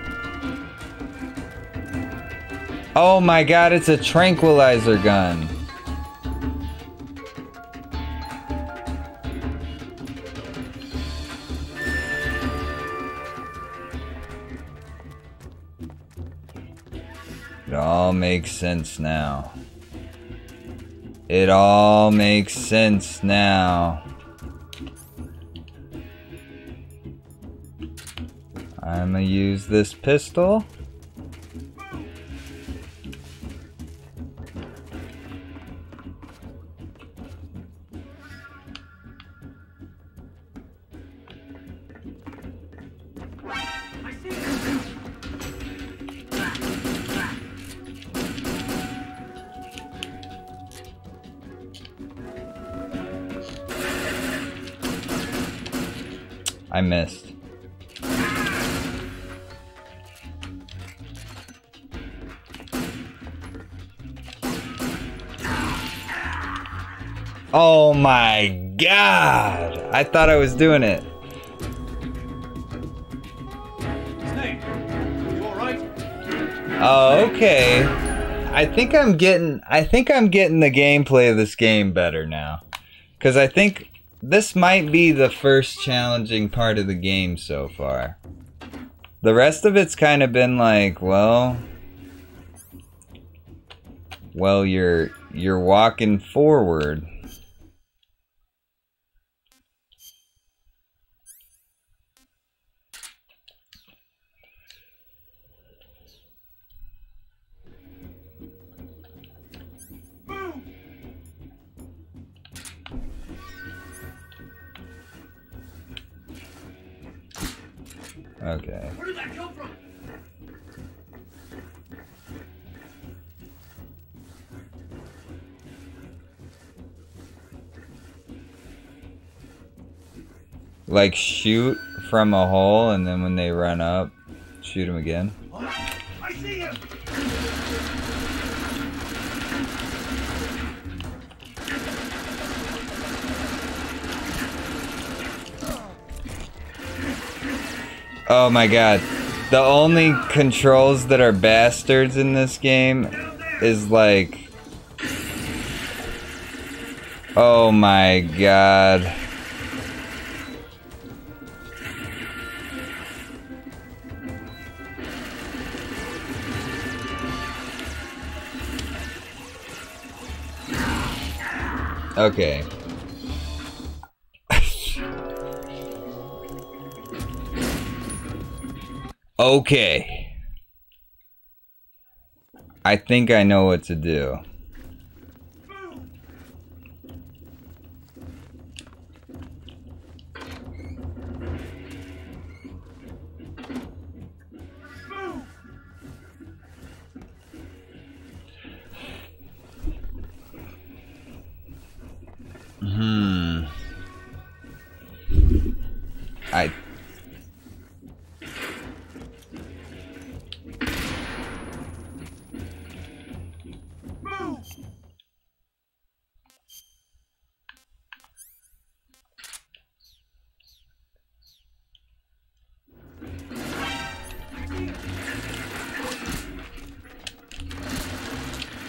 Oh my god, it's a tranquilizer gun. It all makes sense now. It all makes sense now. I'ma use this pistol. I missed. Oh my god! I thought I was doing it. Snake, you alright? Oh, okay. I think I'm getting the gameplay of this game better now. 'Cause I think this might be the first challenging part of the game so far. The rest of it's kind of been like, well, you're walking forward. Okay. Where did that come from? Like shoot from a hole and then when they run up, shoot them again. I see him! Oh my god. The only controls that are bastards in this game is like... Oh my god. Okay. Okay. I think I know what to do.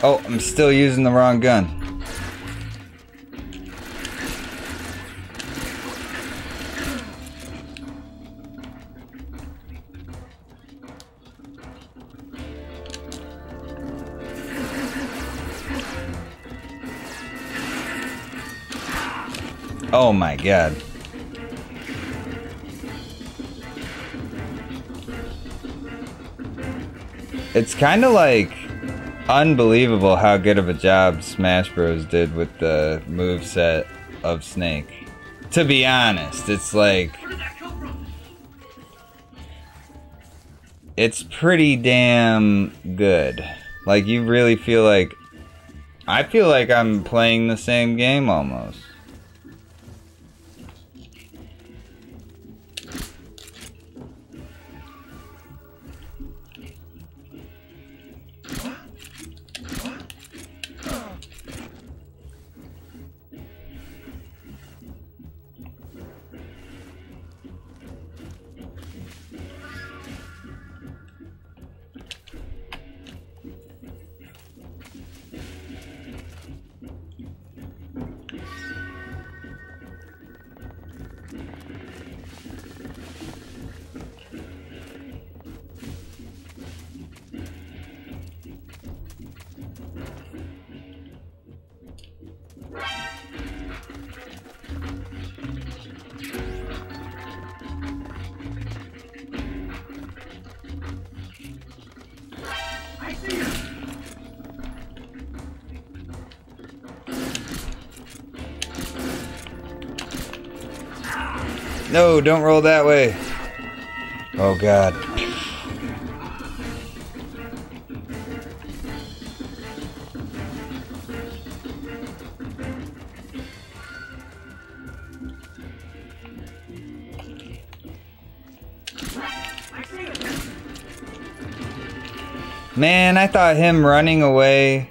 Oh, I'm still using the wrong gun. Oh my god. It's kind of like unbelievable how good of a job Smash Bros did with the moveset of Snake. To be honest, it's like... It's pretty damn good. Like, you really feel like... I feel like I'm playing the same game almost. No, don't roll that way. Oh god. Man, I thought him running away.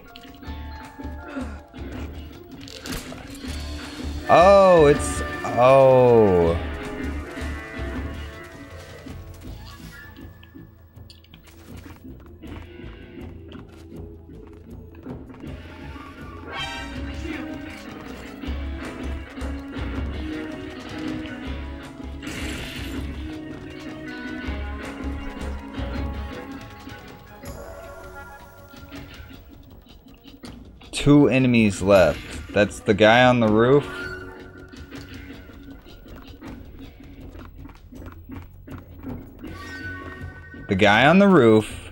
Oh, it's... Oh. Two enemies left. That's the guy on the roof. The guy on the roof.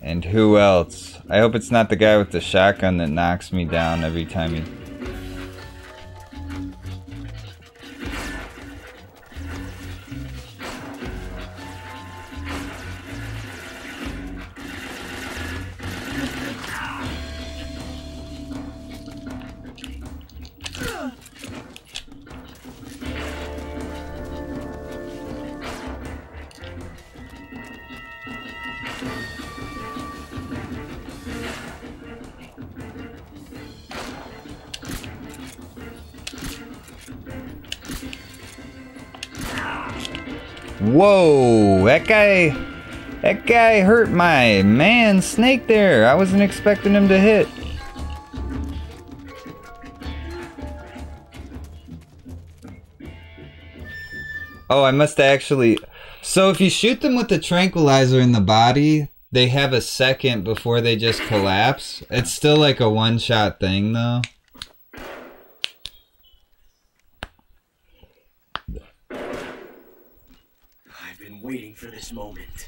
And who else? I hope it's not the guy with the shotgun that knocks me down every time he... Whoa, that guy hurt my man Snake there. I wasn't expecting him to hit. Oh, I must actually... So if you shoot them with the tranquilizer in the body, they have a second before they just collapse. It's still like a one-shot thing though. Waiting for this moment.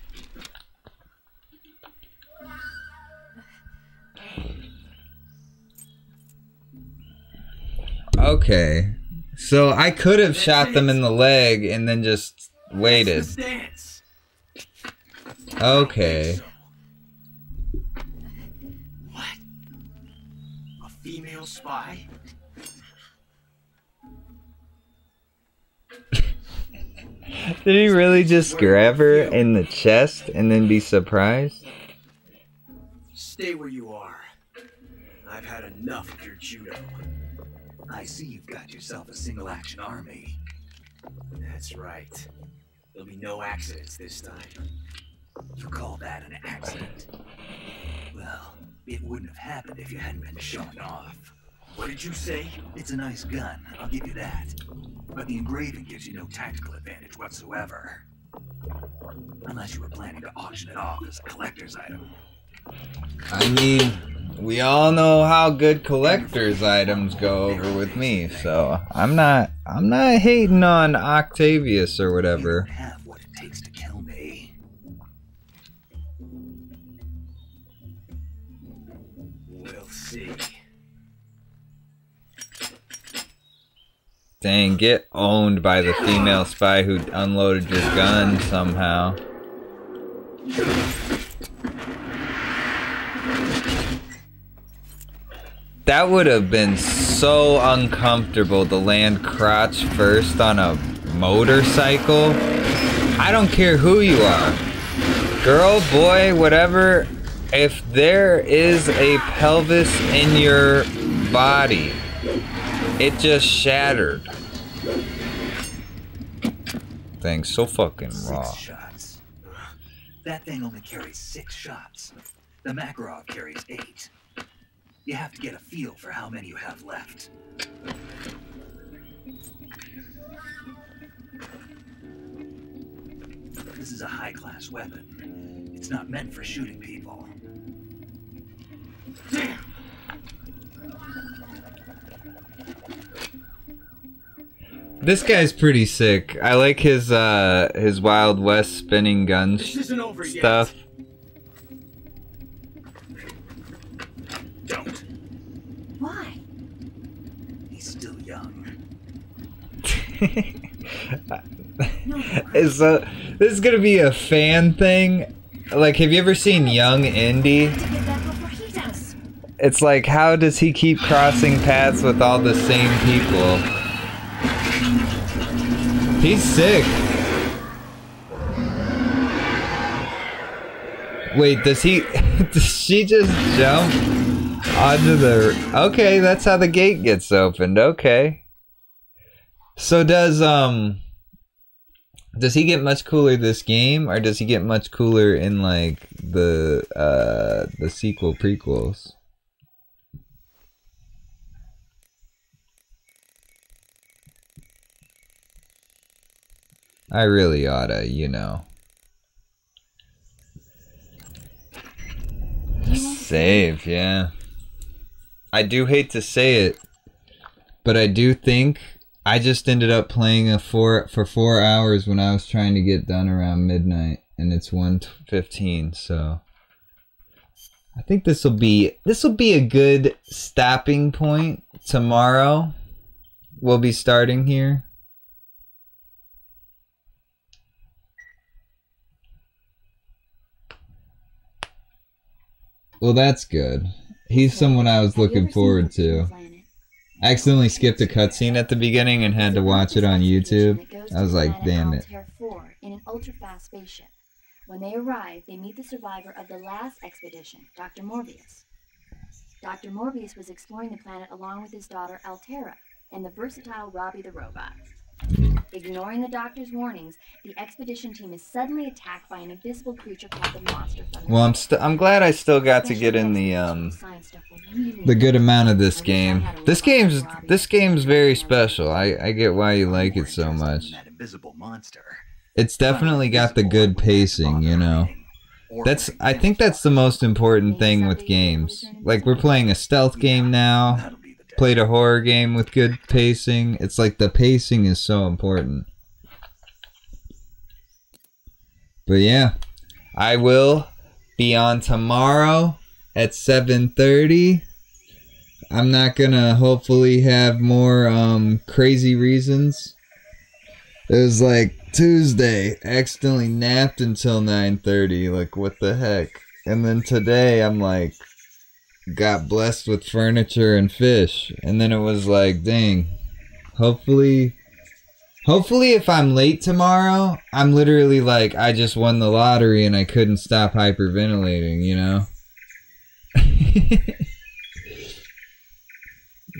Okay. So I could have shot them in the leg and then just waited. Okay. What? A female spy? Did he really just grab her in the chest and then be surprised? Stay where you are. I've had enough of your judo. I see you've got yourself a single-action army. That's right. There'll be no accidents this time. You call that an accident? Well, it wouldn't have happened if you hadn't been shown off. What did you say? It's a nice gun, I'll give you that. But the engraving gives you no tactical advantage whatsoever. Unless you were planning to auction it off as a collector's item. I mean, we all know how good collector's items go over with me, so I'm not hating on Octavius or whatever. You don't have what it takes to kill me. We'll see. Dang, get owned by the female spy who unloaded your gun somehow. That would have been so uncomfortable to land crotch first on a motorcycle. I don't care who you are. Girl, boy, whatever. If there is a pelvis in your body, it just shattered. Thing's so fucking raw. 6 shots. That thing only carries 6 shots. The Makarov carries 8. You have to get a feel for how many you have left. This is a high-class weapon. It's not meant for shooting people. Damn! This guy's pretty sick. I like his Wild West spinning gun stuff. Don't. Why? He's So this is gonna be a fan thing. Like, have you ever seen Young Indy? It's like, how does he keep crossing paths with all the same people? He's sick. Wait, does he? Does she just jump onto the? Okay, that's how the gate gets opened. Okay. So does he get much cooler this game, or does he get much cooler in like the sequel prequels? I really oughta, you know. Save, yeah. I do hate to say it, but I do think I just ended up playing for 4 hours when I was trying to get done around midnight, and it's 1:15, so I think this will be a good stopping point. Tomorrow we'll be starting here. Well, that's good. He's someone I was looking forward to. I accidentally skipped a cutscene at the beginning and had to watch it on YouTube. I was like, damn it. In an ultra-fast spaceship. When they arrive, they meet the survivor of the last expedition, Dr. Morbius. Dr. Morbius was exploring the planet along with his daughter Altera and the versatile Robbie the robot. Ignoring the doctor's warnings, the expedition team is suddenly attacked by an invisible creature called the Monster from the Well, I'm glad I still got to get in the good amount of this game. This game's very special. I get why you like it so much. It's definitely got the good pacing, you know. I think that's the most important thing with games. Like, we're playing a stealth game now. Played a horror game with good pacing. It's like the pacing is so important. But yeah, I will be on tomorrow at 7:30. I'm not gonna hopefully have more crazy reasons. It was like Tuesday, accidentally napped until 9:30. Like, what the heck? And then today I'm like, got blessed with furniture and fish, and then it was like, dang, hopefully if I'm late tomorrow, I'm literally like, I just won the lottery and I couldn't stop hyperventilating, you know.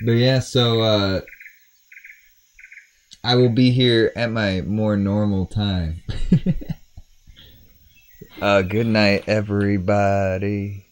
But yeah, so I will be here at my more normal time. Good night, everybody.